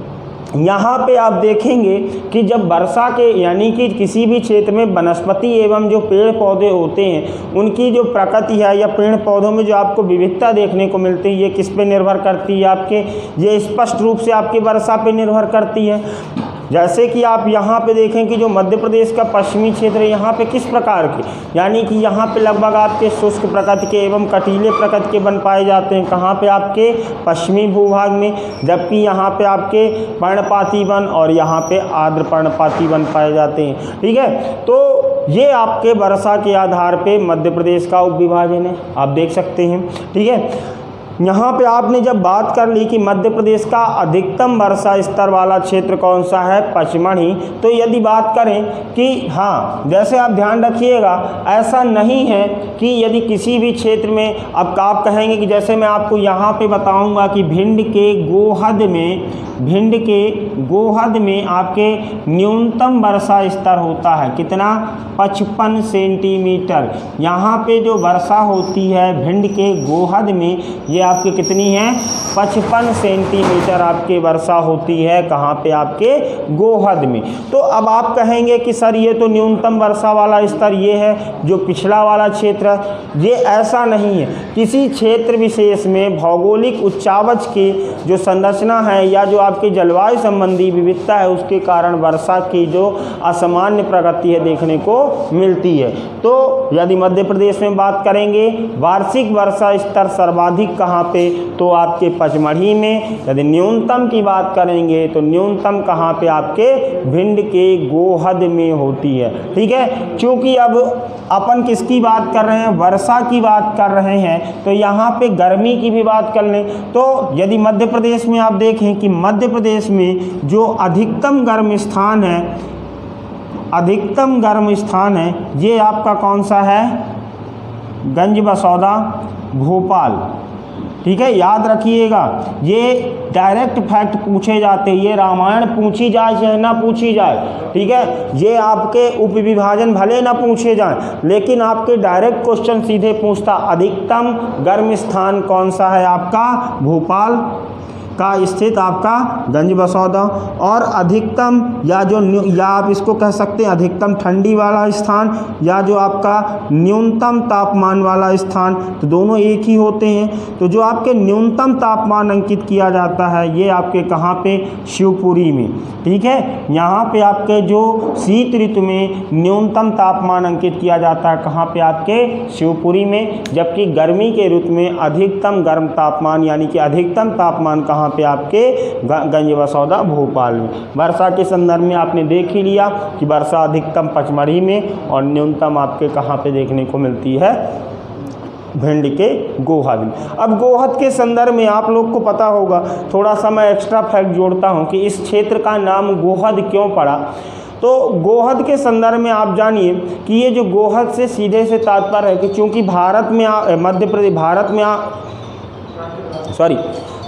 यहाँ पे आप देखेंगे कि जब वर्षा के, यानी कि किसी भी क्षेत्र में वनस्पति एवं जो पेड़ पौधे होते हैं उनकी जो प्रकृति है, या पेड़ पौधों में जो आपको विविधता देखने को मिलती है, ये किस पे निर्भर करती है, आपके ये स्पष्ट रूप से आपकी वर्षा पे निर्भर करती है। जैसे कि आप यहाँ पे देखें कि जो मध्य प्रदेश का पश्चिमी क्षेत्र है, यहाँ पे किस प्रकार के, यानी कि यहाँ पे लगभग आपके शुष्क प्रकृति के एवं कटीले प्रकृति के वन पाए जाते हैं। कहाँ पे, आपके पश्चिमी भूभाग में। जबकि यहाँ पे आपके पर्णपाती वन और यहाँ पे आर्द्र पर्णपाती वन पाए जाते हैं, ठीक है। तो ये आपके वर्षा के आधार पे मध्य प्रदेश का उप विभाजन है, आप देख सकते हैं, ठीक है। यहाँ पे आपने जब बात कर ली कि मध्य प्रदेश का अधिकतम वर्षा स्तर वाला क्षेत्र कौन सा है, पचमढ़ी, तो यदि बात करें कि हाँ, जैसे आप ध्यान रखिएगा, ऐसा नहीं है कि यदि किसी भी क्षेत्र में, अब आप कहेंगे कि जैसे मैं आपको यहाँ पे बताऊँगा कि भिंड के गोहद में आपके न्यूनतम वर्षा स्तर होता है कितना, 55 सेंटीमीटर। यहाँ पे जो वर्षा होती है भिंड के गोहद में, ये आपके कितनी है, 55 सेंटीमीटर आपके वर्षा होती है। कहाँ पे, आपके गोहद में। तो अब आप कहेंगे कि सर ये तो न्यूनतम वर्षा वाला स्तर ये है, जो पिछला वाला क्षेत्र, ये ऐसा नहीं है। किसी क्षेत्र विशेष में भौगोलिक उच्चावच की जो संरचना है या जो आपके जलवायु संबंधी विविधता है, उसके कारण वर्षा की जो असामान्य प्रगति है देखने को मिलती है। तो यदि मध्य प्रदेश में बात करेंगे, वार्षिक वर्षा स्तर सर्वाधिक कहाँ पे, तो आपके पचमढ़ी में। यदि न्यूनतम की बात करेंगे तो न्यूनतम कहाँ पे, आपके भिंड के गोहद में होती है, ठीक है। क्योंकि अब अपन किसकी बात कर रहे हैं, वर्षा की बात कर रहे हैं, तो यहाँ पे गर्मी की भी बात कर लें तो यदि मध्य प्रदेश में आप देखें कि मध्य प्रदेश में जो अधिकतम गर्म स्थान है, ये आपका कौन सा है, गंजबसौदा, भोपाल, ठीक है। याद रखिएगा, ये डायरेक्ट फैक्ट पूछे जाते हैं, ये रामायण पूछी जाए चाहे ना पूछी जाए, ठीक है। ये आपके उप विभाजन भले ना पूछे जाएं, लेकिन आपके डायरेक्ट क्वेश्चन सीधे पूछता, अधिकतम गर्म स्थान कौन सा है आपका, भोपाल का स्थित आपका गंजबसौदा। और अधिकतम या आप इसको कह सकते हैं अधिकतम ठंडी वाला स्थान, या जो आपका न्यूनतम तापमान वाला स्थान, तो दोनों एक ही होते हैं। तो जो आपके न्यूनतम तापमान अंकित किया जाता है, ये आपके कहाँ पे, शिवपुरी में, ठीक है। यहाँ पे आपके जो शीत ऋतु में न्यूनतम तापमान अंकित किया जाता है, कहाँ पे, आपके शिवपुरी में। जबकि गर्मी के ऋतु में अधिकतम गर्म तापमान, यानी कि अधिकतम तापमान कहाँ कहाँ पे आपके गंजबसौदा भोपाल में। वर्षा के संदर्भ में आपने देख ही लिया कि वर्षा अधिकतम पचमढ़ी में और न्यूनतम आपके कहाँ पे देखने को मिलती है, भिंड के गोहद में। अब गोहद के संदर्भ में आप लोग को पता होगा, थोड़ा सा मैं एक्स्ट्रा फैक्ट जोड़ता हूँ कि इस क्षेत्र का नाम गोहद क्यों पड़ा। तो गोहद के संदर्भ में आप जानिए कि ये जो गोहद से सीधे से तात्पर्य है कि चूँकि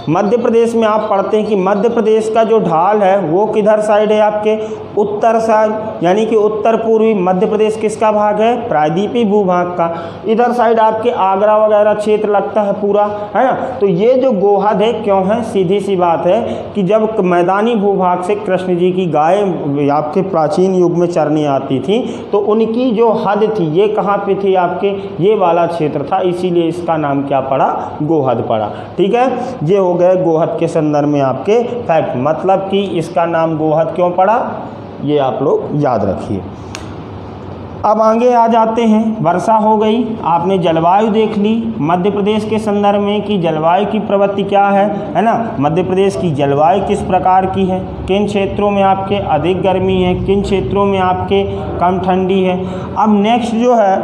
मध्य प्रदेश में आप पढ़ते हैं कि मध्य प्रदेश का जो ढाल है वो किधर साइड है, आपके उत्तर साइड, यानी कि उत्तर पूर्वी मध्य प्रदेश किसका भाग है, प्रायद्वीपीय भूभाग का। इधर साइड आपके आगरा वगैरह क्षेत्र लगता है पूरा, है ना। तो ये जो गोहद है क्यों है, सीधी सी बात है कि जब मैदानी भूभाग से कृष्ण जी की गाय आपके प्राचीन युग में चरने आती थी तो उनकी जो हद थी ये कहाँ पे थी, आपके ये वाला क्षेत्र था, इसीलिए इसका नाम क्या पड़ा, गोहद पड़ा। ठीक है, ये हो गए गोहद के संदर्भ में आपके फैक्ट, मतलब कि इसका नाम गोहद क्यों पड़ा ये आप लोग याद रखिए। अब आगे आ जाते हैं, वर्षा हो गई, आपने जलवायु देख ली मध्य प्रदेश के संदर्भ में कि जलवायु की प्रवृत्ति क्या है ना। मध्य प्रदेश की जलवायु किस प्रकार की है, किन क्षेत्रों में आपके अधिक गर्मी है, किन क्षेत्रों में आपके कम ठंडी है। अब नेक्स्ट जो है,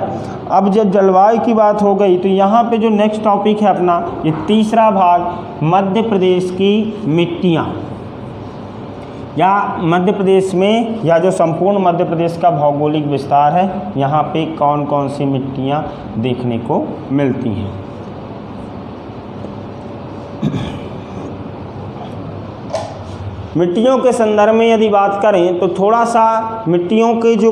अब जब जलवायु की बात हो गई तो यहाँ पे जो नेक्स्ट टॉपिक है अपना, ये तीसरा भाग, मध्य प्रदेश की मिट्टियाँ, या मध्य प्रदेश में या जो संपूर्ण मध्य प्रदेश का भौगोलिक विस्तार है, यहाँ पे कौन कौन सी मिट्टियाँ देखने को मिलती हैं। मिट्टियों के संदर्भ में यदि बात करें तो थोड़ा सा मिट्टियों के जो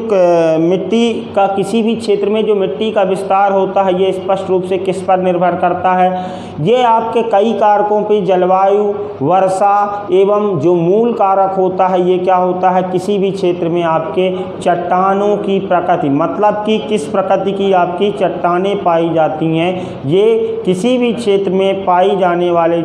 मिट्टी का किसी भी क्षेत्र में जो मिट्टी का विस्तार होता है ये स्पष्ट रूप से किस पर निर्भर करता है, ये आपके कई कारकों पे, जलवायु, वर्षा एवं जो मूल कारक होता है ये क्या होता है, किसी भी क्षेत्र में आपके चट्टानों की प्रकृति, मतलब कि किस प्रकृति की आपकी चट्टानें पाई जाती हैं, ये किसी भी क्षेत्र में पाई जाने वाले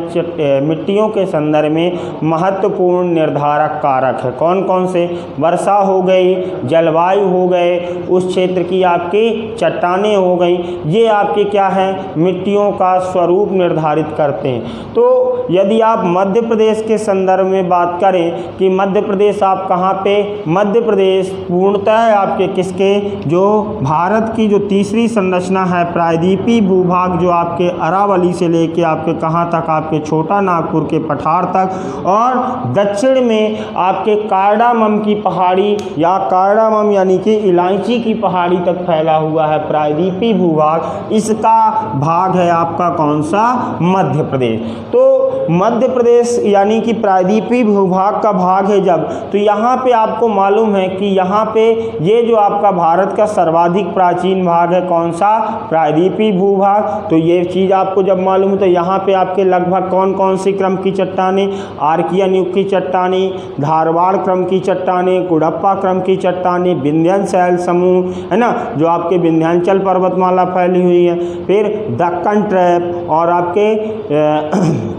मिट्टियों के संदर्भ में महत्वपूर्ण निर्धारक कारक है। कौन कौन से, वर्षा हो गई, जलवायु हो गए, उस क्षेत्र की आपकी चट्टानें हो गई, ये आपके क्या है, मिट्टियों का स्वरूप निर्धारित करते हैं। तो यदि आप मध्य प्रदेश के संदर्भ में बात करें कि मध्य प्रदेश आप कहाँ पे, मध्य प्रदेश पूर्णतः आपके किसके, जो भारत की जो तीसरी संरचना है प्रायद्वीपीय भूभाग, जो आपके अरावली से लेके आपके कहाँ तक, आपके छोटा नागपुर के पठार तक, और दक्षिण में आपके कार्डामम की पहाड़ी या कार्डामम यानी कि इलायची की पहाड़ी तक फैला हुआ है प्रायद्वीपीय भूभाग, इसका भाग है आपका कौन सा, मध्य प्रदेश। तो मध्य प्रदेश यानी कि प्रायद्वीपीय भूभाग का भाग है जब, तो यहाँ पे आपको मालूम है कि यहाँ पे ये जो आपका भारत का सर्वाधिक प्राचीन भाग है कौन सा, प्रायद्वीपीय भूभाग। तो ये चीज़ आपको जब मालूम है तो यहाँ पे आपके लगभग कौन कौन सी क्रम की चट्टानें, आर्कियन युग की चट्टानें, धारवाड़ क्रम की चट्टानें, कुडप्पा क्रम की चट्टानें, विंध्याचल शैल समूह, है ना, जो आपके विंध्याचल पर्वतमाला फैली हुई है, फिर दक्कन ट्रैप और आपके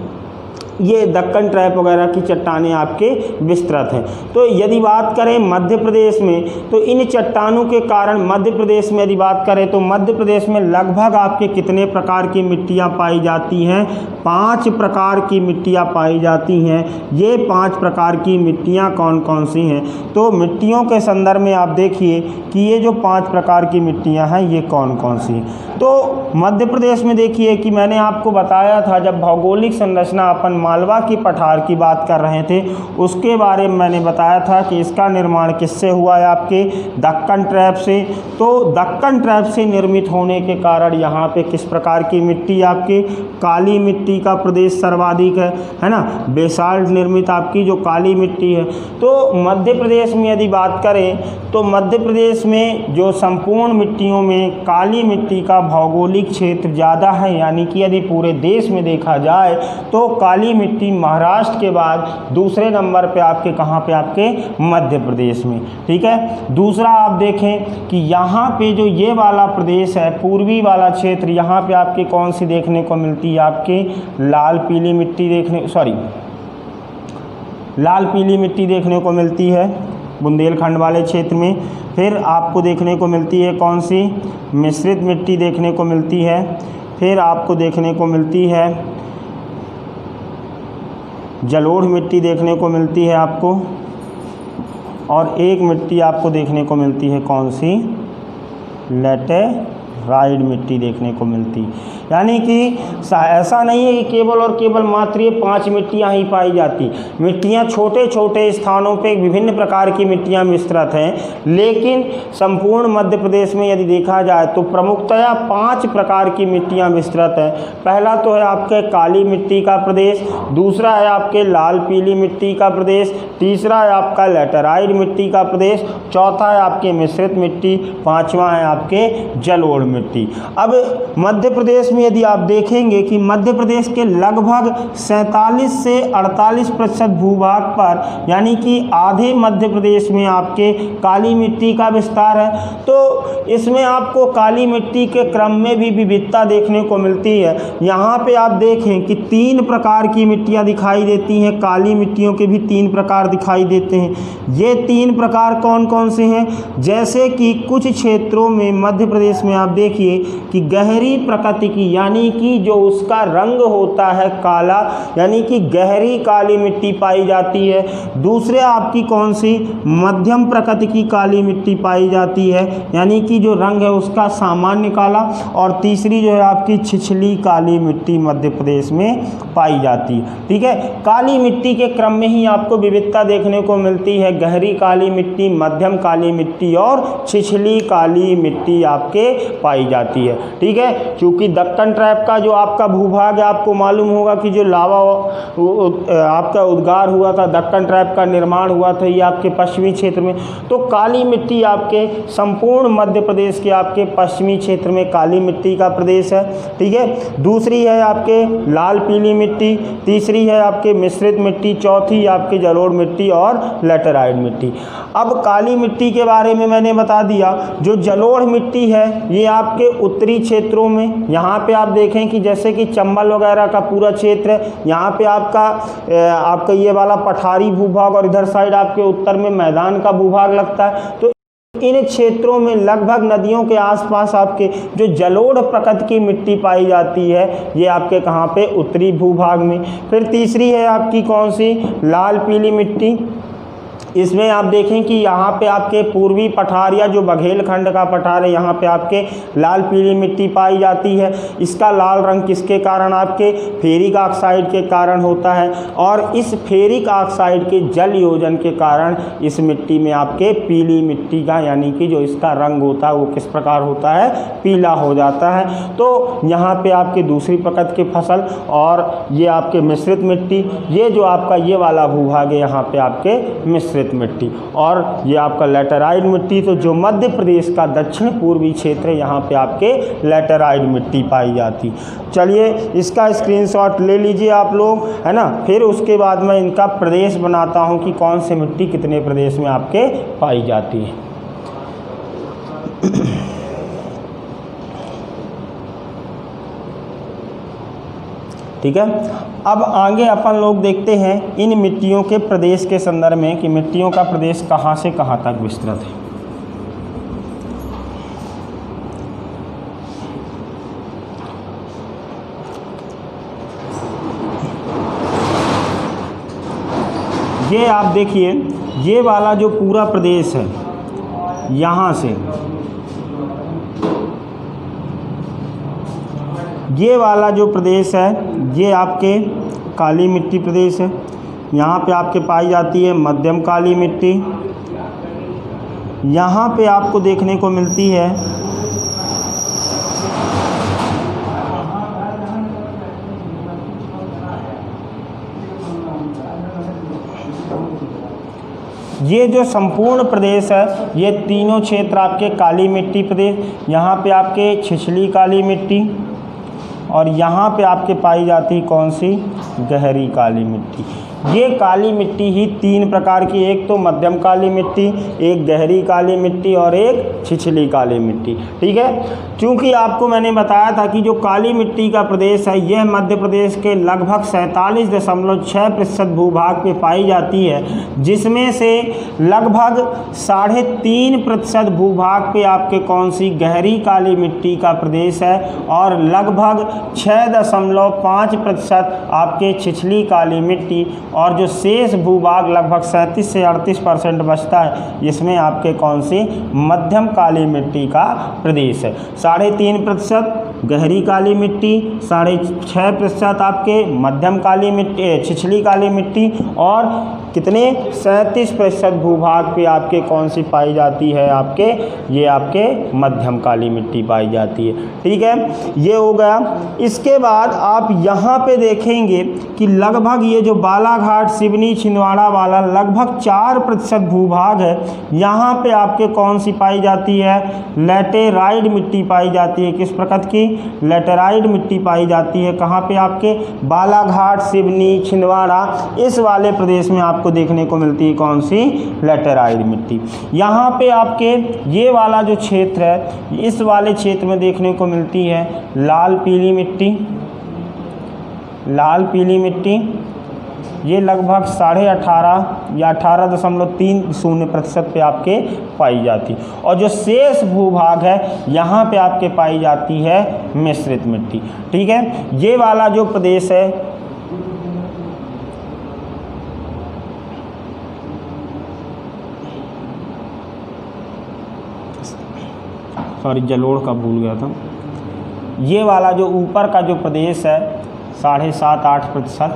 ये दक्कन ट्रैप वगैरह की चट्टानें आपके विस्तृत हैं। तो यदि बात करें मध्य प्रदेश में तो इन चट्टानों के कारण मध्य प्रदेश में यदि बात करें तो मध्य प्रदेश में लगभग आपके कितने प्रकार की मिट्टियाँ पाई जाती हैं, 5 प्रकार की मिट्टियाँ पाई जाती हैं। ये 5 प्रकार की मिट्टियाँ कौन कौन सी हैं, तो मिट्टियों के संदर्भ में आप देखिए कि ये जो 5 प्रकार की मिट्टियाँ हैं ये कौन कौन सी। तो मध्य प्रदेश में देखिए कि मैंने आपको बताया था जब भौगोलिक संरचना अपन मालवा की पठार की बात कर रहे थे उसके बारे में मैंने बताया था कि इसका निर्माण किससे हुआ है, आपके दक्कन ट्रैप से। तो दक्कन ट्रैप से निर्मित होने के कारण यहाँ पे किस प्रकार की मिट्टी, आपकी काली मिट्टी का प्रदेश सर्वाधिक है ना, बेसाल्ट निर्मित आपकी जो काली मिट्टी है। तो मध्य प्रदेश में यदि बात करें तो मध्य प्रदेश में जो संपूर्ण मिट्टियों में काली मिट्टी का भौगोलिक क्षेत्र ज़्यादा है, यानी कि यदि पूरे देश में देखा जाए तो काली मिट्टी महाराष्ट्र के बाद दूसरे नंबर पे आपके कहाँ पे, आपके मध्य प्रदेश में। ठीक है, दूसरा आप देखें कि यहाँ पे जो ये वाला प्रदेश है पूर्वी वाला क्षेत्र, यहाँ पे आपके कौन सी देखने को मिलती है, आपके लाल पीली मिट्टी लाल पीली मिट्टी देखने को मिलती है बुंदेलखंड वाले क्षेत्र में। फिर आपको देखने को मिलती है कौन सी, मिश्रित मिट्टी देखने को मिलती है। फिर आपको देखने को मिलती है जलोढ़ मिट्टी देखने को मिलती है आपको, और एक मिट्टी आपको देखने को मिलती है कौन सी, लैटेराइट मिट्टी देखने को मिलती। यानी कि ऐसा नहीं है कि केवल और केवल मात्र ये 5 मिट्टियाँ ही पाई जाती। मिट्टियाँ छोटे छोटे स्थानों पे विभिन्न प्रकार की मिट्टियाँ मिश्रित हैं, लेकिन संपूर्ण मध्य प्रदेश में यदि देखा जाए तो प्रमुखतया 5 प्रकार की मिट्टियाँ मिश्रित हैं। पहला तो है आपके काली मिट्टी का प्रदेश, दूसरा है आपके लाल पीली मिट्टी का प्रदेश, तीसरा है आपका लैटेराइट मिट्टी का प्रदेश, चौथा है आपके मिश्रित मिट्टी, पाँचवा है आपके जलोढ़ मिट्टी। अब मध्य प्रदेश में यदि आप देखेंगे कि मध्य प्रदेश के लगभग 47 से 48% भूभाग पर, यानी कि आधे मध्य प्रदेश में आपके काली मिट्टी का विस्तार है। तो इसमें आपको काली मिट्टी के क्रम में भी विविधता देखने को मिलती है। यहाँ पे आप देखें कि 3 प्रकार की मिट्टियाँ दिखाई देती हैं, काली मिट्टियों के भी 3 प्रकार दिखाई देते हैं। ये 3 प्रकार कौन कौन से हैं? जैसे कि कुछ क्षेत्रों में मध्य प्रदेश में आप देखिए कि गहरी प्रकृति की, यानी कि जो उसका रंग होता है काला, यानी कि गहरी काली मिट्टी पाई जाती है। दूसरे आपकी कौन सी, मध्यम प्रकृति की काली मिट्टी पाई जाती है, यानी कि जो रंग है उसका सामान्य काला। और तीसरी जो है आपकी छिछली काली मिट्टी मध्य प्रदेश में पाई जाती है। ठीक है, काली मिट्टी के क्रम में ही आपको विविधता देखने को मिलती है, गहरी काली मिट्टी, मध्यम काली मिट्टी और छिछली काली मिट्टी आपके पाई जाती है। ठीक है, क्योंकि दक्कन ट्रैप का जो आपका भूभाग है, आपको मालूम होगा कि जो लावा आपका उद्गार हुआ था, दक्कन ट्रैप का निर्माण हुआ था, ये आपके पश्चिमी क्षेत्र में। तो काली मिट्टी आपके संपूर्ण मध्य प्रदेश के आपके पश्चिमी क्षेत्र में काली मिट्टी का प्रदेश है। ठीक है, दूसरी है आपके लाल पीली मिट्टी, तीसरी है आपके मिश्रित मिट्टी, चौथी आपकी जलोढ़ मिट्टी और लैटेराइट मिट्टी। अब काली मिट्टी के बारे में मैंने बता दिया। जो जलोढ़ मिट्टी है ये आपके उत्तरी क्षेत्रों में, यहाँ पे आप देखें कि जैसे कि चंबल वगैरह का पूरा क्षेत्र है, यहाँ पे आपका ये वाला पठारी भूभाग और इधर साइड आपके उत्तर में मैदान का भूभाग लगता है। तो इन क्षेत्रों में लगभग नदियों के आसपास आपके जो जलोढ़ प्रकृति की मिट्टी पाई जाती है, ये आपके कहाँ पे, उत्तरी भूभाग में। फिर तीसरी है आपकी कौन सी, लाल पीली मिट्टी। इसमें आप देखें कि यहाँ पे आपके पूर्वी पठार या जो बघेलखंड का पठार है, यहाँ पे आपके लाल पीली मिट्टी पाई जाती है। इसका लाल रंग किसके कारण, आपके फेरिक ऑक्साइड के कारण होता है, और इस फेरिक ऑक्साइड के जल योजन के कारण इस मिट्टी में आपके पीली मिट्टी का, यानी कि जो इसका रंग होता है वो किस प्रकार होता है, पीला हो जाता है। तो यहाँ पे आपके दूसरी प्रकृति की फसल, और ये आपके मिश्रित मिट्टी, ये जो आपका ये वाला भूभाग है यहाँ पे आपके मिश्रित मिट्टी, और ये आपका लैटेराइट मिट्टी। तो जो मध्य प्रदेश का दक्षिण पूर्वी क्षेत्र है, यहाँ पे आपके लैटेराइट मिट्टी पाई जाती। चलिए इसका स्क्रीनशॉट ले लीजिए आप लोग, है ना। फिर उसके बाद मैं इनका प्रदेश बनाता हूँ कि कौन सी मिट्टी कितने प्रदेश में आपके पाई जाती है। ठीक है, अब आगे अपन लोग देखते हैं इन मिट्टियों के प्रदेश के संदर्भ में कि मिट्टियों का प्रदेश कहाँ से कहाँ तक विस्तृत है। ये आप देखिए, ये वाला जो पूरा प्रदेश है, यहाँ से ये वाला जो प्रदेश है ये आपके काली मिट्टी प्रदेश है। यहाँ पे आपके पाई जाती है मध्यम काली मिट्टी। यहाँ पे आपको देखने को मिलती है ये जो संपूर्ण प्रदेश है, ये तीनों क्षेत्र आपके काली मिट्टी प्रदेश। यहाँ पे आपके छिछली काली मिट्टी, और यहाँ पे आपके पाई जाती कौन सी, गहरी काली मिट्टी। ये काली मिट्टी ही 3 प्रकार की, एक तो मध्यम काली मिट्टी, एक गहरी काली मिट्टी और एक छिछली काली मिट्टी। ठीक है, क्योंकि आपको मैंने बताया था कि जो काली मिट्टी का प्रदेश है यह मध्य प्रदेश के लगभग 47.6% भूभाग पे पाई जाती है, जिसमें से लगभग 3.5% भूभाग पे आपके कौन सी, गहरी काली मिट्टी का प्रदेश है, और लगभग 6.5% आपके छिछली काली मिट्टी और जो शेष भूभाग लगभग 37 से 38% बचता है, इसमें आपके कौन सी मध्यम काली मिट्टी का प्रदेश है। 3.5% गहरी काली मिट्टी, 6.5% आपके मध्यम काली मिट्टी, छिछली काली मिट्टी, और कितने 37% भूभाग पे आपके कौन सी पाई जाती है, आपके ये आपके मध्यम काली मिट्टी पाई जाती है। ठीक है, ये हो गया। इसके बाद आप यहाँ पे देखेंगे कि लगभग ये जो बालाघाट, सिवनी, छिंदवाड़ा वाला लगभग 4% भूभाग है, यहाँ पे आपके कौन सी पाई जाती है, लैटेराइट मिट्टी पाई जाती है। किस प्रकार की लैटेराइट मिट्टी पाई जाती है, कहाँ पे आपके बालाघाट, सिवनी, छिंदवाड़ा, इस वाले प्रदेश में आपको देखने को मिलती है कौन सी लैटेराइट मिट्टी। यहाँ पे आपके ये वाला जो क्षेत्र है, इस वाले क्षेत्र में देखने को मिलती है लाल पीली मिट्टी। लाल पीली मिट्टी ये लगभग 18.5 या 18.30% पे आपके पाई जाती। और जो शेष भूभाग है यहाँ पे आपके पाई जाती है मिश्रित मिट्टी। ठीक है, ये वाला जो प्रदेश है, सॉरी जलोढ़ का भूल गया था, ये वाला जो ऊपर का जो प्रदेश है 7.5-8%,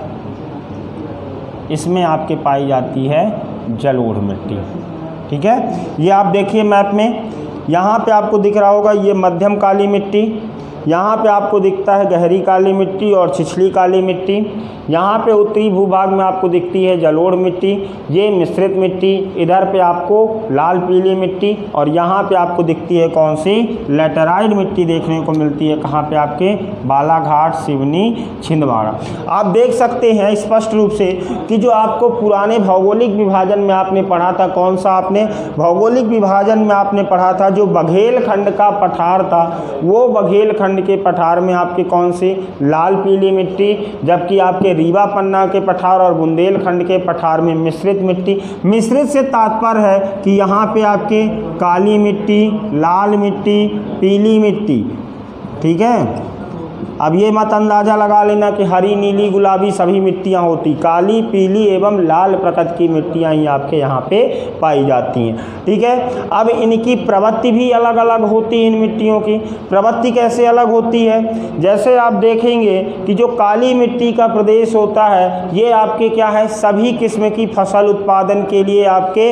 इसमें आपके पाई जाती है जलोढ़ मिट्टी। ठीक है, ये आप देखिए मैप में, यहाँ पे आपको दिख रहा होगा ये मध्यम काली मिट्टी, यहाँ पे आपको दिखता है गहरी काली मिट्टी और छिछली काली मिट्टी। यहाँ पे उत्तरी भूभाग में आपको दिखती है जलोढ़ मिट्टी, ये मिश्रित मिट्टी, इधर पे आपको लाल पीली मिट्टी, और यहाँ पे आपको दिखती है कौन सी लैटेराइट मिट्टी देखने को मिलती है, कहाँ पे आपके बालाघाट, सिवनी, छिंदवाड़ा। आप देख सकते हैं स्पष्ट रूप से कि जो आपको पुराने भौगोलिक विभाजन में आपने पढ़ा था, कौन सा आपने भौगोलिक विभाजन में आपने पढ़ा था, जो बघेलखंड का पठार था, वो बघेलखंड के पठार में आपके कौन सी लाल पीली मिट्टी, जबकि आपके रीवा पन्ना के पठार और बुंदेलखंड के पठार में मिश्रित मिट्टी। मिश्रित से तात्पर्य है कि यहाँ पे आपके काली मिट्टी, लाल मिट्टी, पीली मिट्टी। ठीक है, अब ये मत अंदाज़ा लगा लेना कि हरी, नीली, गुलाबी सभी मिट्टियाँ होती, काली, पीली एवं लाल प्रकृति की मिट्टियाँ ही आपके यहाँ पे पाई जाती हैं। ठीक है, अब इनकी प्रवृत्ति भी अलग अलग होती है। इन मिट्टियों की प्रवृत्ति कैसे अलग होती है, जैसे आप देखेंगे कि जो काली मिट्टी का प्रदेश होता है, ये आपके क्या है, सभी किस्म की फसल उत्पादन के लिए आपके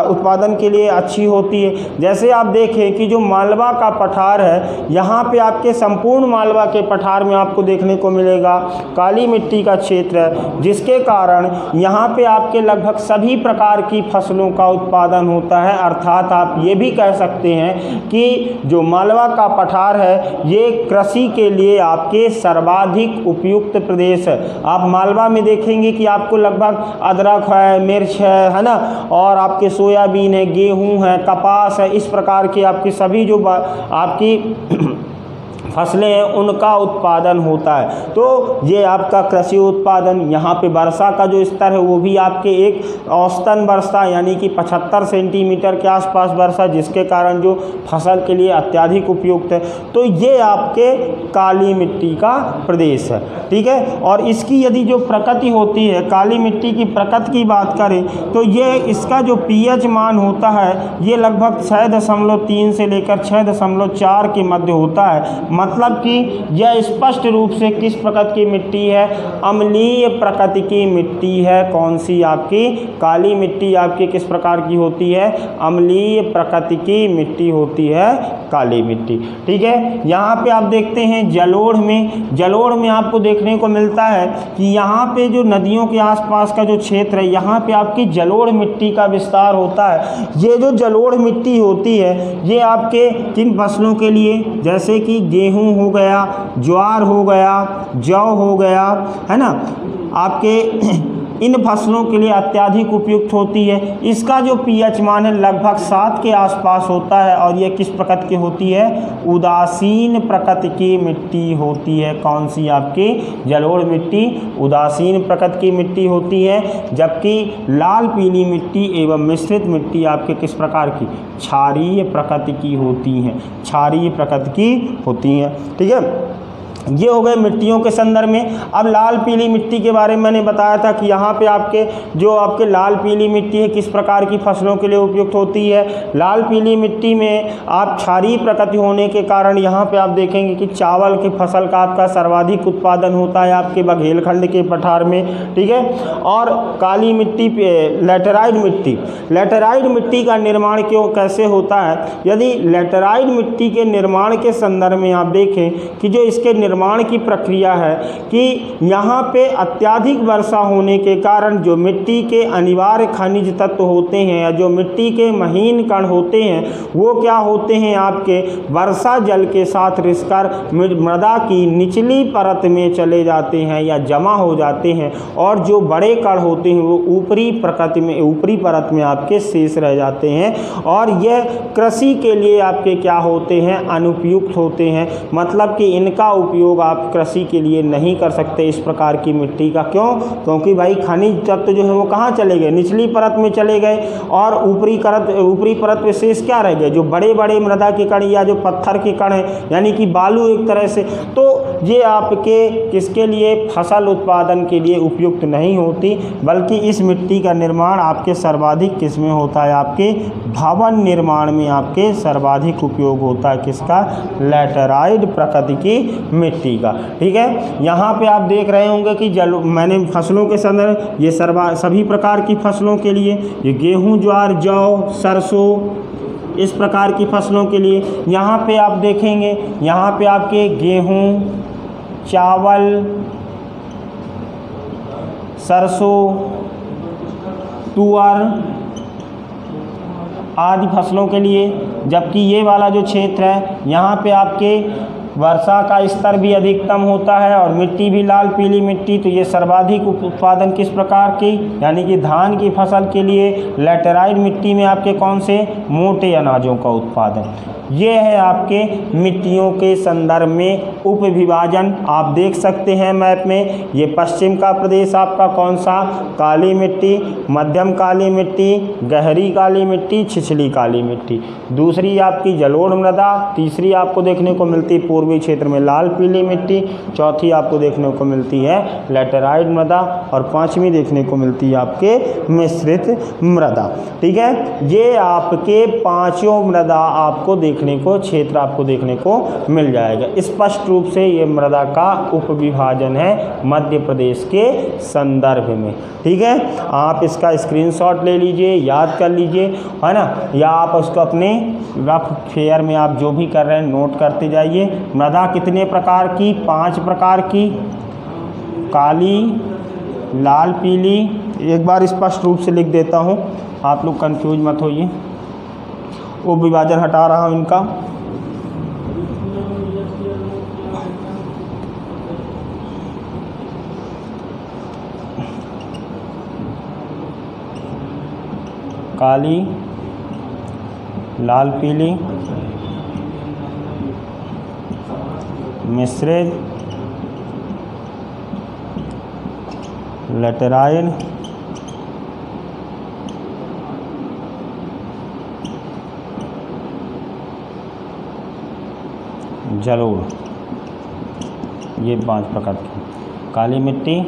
उत्पादन के लिए अच्छी होती है। जैसे आप देखें कि जो मालवा का पठार है, यहाँ पे आपके संपूर्ण मालवा के पठार में आपको देखने को मिलेगा काली मिट्टी का क्षेत्र है, जिसके कारण यहाँ पे आपके लगभग सभी प्रकार की फसलों का उत्पादन होता है। अर्थात आप ये भी कह सकते हैं कि जो मालवा का पठार है, ये कृषि के लिए आपके सर्वाधिक उपयुक्त प्रदेश है। आप मालवा में देखेंगे कि आपको लगभग अदरक है, मिर्च है ना, और आपके सोयाबीन है, गेहूँ है, कपास है, इस प्रकार की आपकी सभी जो आपकी फसलें हैं उनका उत्पादन होता है। तो ये आपका कृषि उत्पादन, यहाँ पे वर्षा का जो स्तर है वो भी आपके एक औसतन वर्षा यानी कि 75 सेंटीमीटर के आसपास वर्षा, जिसके कारण जो फसल के लिए अत्यधिक उपयुक्त है। तो ये आपके काली मिट्टी का प्रदेश है। ठीक है, और इसकी यदि जो प्रकृति होती है, काली मिट्टी की प्रकृति की बात करें तो ये इसका जो pH मान होता है ये लगभग 6.3 से लेकर 6.4 के मध्य होता है। मतलब कि यह स्पष्ट रूप से किस प्रकृति की मिट्टी है, अम्लीय प्रकृति की मिट्टी है। कौन सी आपकी काली मिट्टी आपकी किस प्रकार की होती है, अम्लीय प्रकृति की मिट्टी होती है काली मिट्टी। ठीक है, यहाँ पे आप देखते हैं जलोढ़ में आपको देखने को मिलता है कि यहाँ पे जो नदियों के आसपास का जो क्षेत्र है, यहाँ पे आपकी जलोढ़ मिट्टी का विस्तार होता है। ये जो जलोढ़ मिट्टी होती है ये आपके किन फसलों के लिए, जैसे कि गेहूँ हो गया, ज्वार हो गया, जौ हो गया, है ना, आपके इन फसलों के लिए अत्यधिक उपयुक्त होती है। इसका जो pH मान है लगभग 7 के आसपास होता है, और ये किस प्रकृति की होती है, उदासीन प्रकृति की मिट्टी होती है। कौन सी आपकी जलोढ़ मिट्टी उदासीन प्रकृति की मिट्टी होती है, जबकि लाल पीली मिट्टी एवं मिश्रित मिट्टी आपके किस प्रकार की, क्षारीय प्रकृति की होती हैं, क्षारीय प्रकृति की होती हैं। ठीक है, ये हो गए मिट्टियों के संदर्भ में। अब लाल पीली मिट्टी के बारे में मैंने बताया था कि यहाँ पे आपके जो आपके लाल पीली मिट्टी है किस प्रकार की फसलों के लिए उपयुक्त होती है। लाल पीली मिट्टी में आप क्षारीय प्रकृति होने के कारण यहाँ पे आप देखेंगे कि चावल की फसल का आपका सर्वाधिक उत्पादन होता है आपके बघेलखंड के पठार में, ठीक है। और काली मिट्टी लैटेराइट मिट्टी, लैटेराइट मिट्टी का निर्माण कैसे होता है, यदि लैटेराइट मिट्टी के निर्माण के संदर्भ में आप देखें कि जो इसके निर्माण की प्रक्रिया है कि यहाँ पे अत्यधिक वर्षा होने के कारण जो मिट्टी के अनिवार्य खनिज तत्व होते हैं या जो मिट्टी के महीन कण होते हैं वो क्या होते हैं आपके वर्षा जल के साथ रिसकर मृदा की निचली परत में चले जाते हैं या जमा हो जाते हैं, और जो बड़े कण होते हैं वो ऊपरी परत में आपके शेष रह जाते हैं, और यह कृषि के लिए आपके क्या होते हैं, अनुपयुक्त होते हैं। मतलब कि इनका उपयोग आप कृषि के लिए नहीं कर सकते इस प्रकार की मिट्टी का। क्यों? क्योंकि भाई खनिज तत्व जो है वो कहाँ चले गए, निचली परत में चले गए, और ऊपरी परत में शेष क्या रह गए, जो बड़े बड़े मृदा के कण या जो पत्थर के कण हैं, यानी कि बालू एक तरह से। तो ये आपके किसके लिए, फसल उत्पादन के लिए उपयुक्त नहीं होती, बल्कि इस मिट्टी का निर्माण आपके सर्वाधिक किस में होता है, आपके भवन निर्माण में आपके सर्वाधिक उपयोग होता है किसका, लैटेराइट प्रकृति की मिट्टी का, ठीक है। यहाँ पे आप देख रहे होंगे कि मैंने फसलों के संदर्भ ये सभी प्रकार की फसलों के लिए, ये गेहूं, ज्वार, जौ, सरसों, इस प्रकार की फसलों के लिए यहाँ पे आप देखेंगे, यहाँ पे आपके गेहूं, चावल, सरसों, तुअर आदि फसलों के लिए। जबकि ये वाला जो क्षेत्र है यहाँ पे आपके वर्षा का स्तर भी अधिकतम होता है और मिट्टी भी लाल पीली मिट्टी, तो ये सर्वाधिक उत्पादन किस प्रकार की, यानी कि धान की फसल के लिए लैटेराइट मिट्टी में आपके कौन से, मोटे अनाजों का उत्पादन। ये है आपके मिट्टियों के संदर्भ में उप विभाजन। आप देख सकते हैं मैप में, ये पश्चिम का प्रदेश आपका कौन सा, काली मिट्टी, मध्यम काली मिट्टी, गहरी काली मिट्टी, छिछली काली मिट्टी। दूसरी आपकी जलोढ़ मृदा, तीसरी आपको देखने को मिलती है पूर्वी क्षेत्र में लाल पीली मिट्टी, चौथी आपको देखने को मिलती है लैटेराइट मृदा, और पांचवी देखने को मिलती है आपके मिश्रित मृदा, ठीक है। ये आपके पांचों मृदा आपको देखने को, क्षेत्र आपको देखने को मिल जाएगा। स्पष्ट रूप से ये मृदा का उप विभाजन है मध्य प्रदेश के संदर्भ में, ठीक है। आप इसका स्क्रीनशॉट ले लीजिए, याद कर लीजिए, है ना, या आप उसको अपने रफ फेयर में आप जो भी कर रहे हैं नोट करते जाइए। मृदा कितने प्रकार की, 5 प्रकार की, काली, लाल पीली, एक बार स्पष्ट रूप से लिख देता हूँ, आप लोग कंफ्यूज मत होइए, वो विभाजन हटा रहा हूँ इनका। काली, लाल पीली, मिश्रित, लैटेराइट, जलोढ़, ये 5 प्रकार की। काली मिट्टी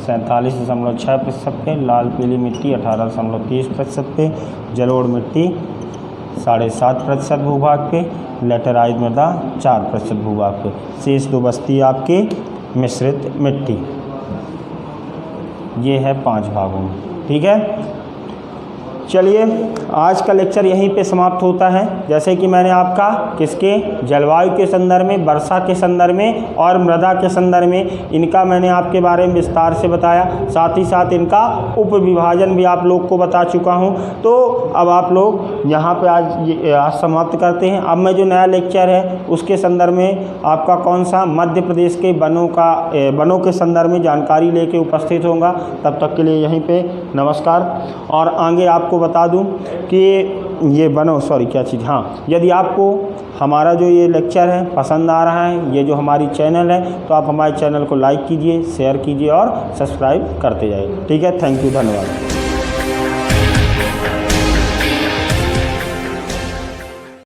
47.6% पे, लाल पीली मिट्टी 18.30% पे, जलोढ़ मिट्टी 7.5% भूभाग पे, लैटेराइट मृदा 4% भूभाग पे, शेष 2 बस्ती आपके मिश्रित मिट्टी। ये है 5 भागों में, ठीक है। चलिए आज का लेक्चर यहीं पे समाप्त होता है। जैसे कि मैंने आपका किसके, जलवायु के संदर्भ में, वर्षा के संदर्भ में और मृदा के संदर्भ में इनका मैंने आपके बारे में विस्तार से बताया, साथ ही साथ इनका उप विभाजन भी आप लोग को बता चुका हूं। तो अब आप लोग यहाँ पे आज समाप्त करते हैं। अब मैं जो नया लेक्चर है उसके संदर्भ में आपका कौन सा, मध्य प्रदेश के वनों के संदर्भ में जानकारी लेके उपस्थित होगा। तब तक के लिए यहीं पे नमस्कार। और आगे आपको बता दूं कि ये यदि आपको हमारा जो ये लेक्चर है पसंद आ रहा है, ये जो हमारी चैनल है, तो आप हमारे चैनल को लाइक कीजिए, शेयर कीजिए और सब्सक्राइब करते जाइए, ठीक है। थैंक यू, धन्यवाद।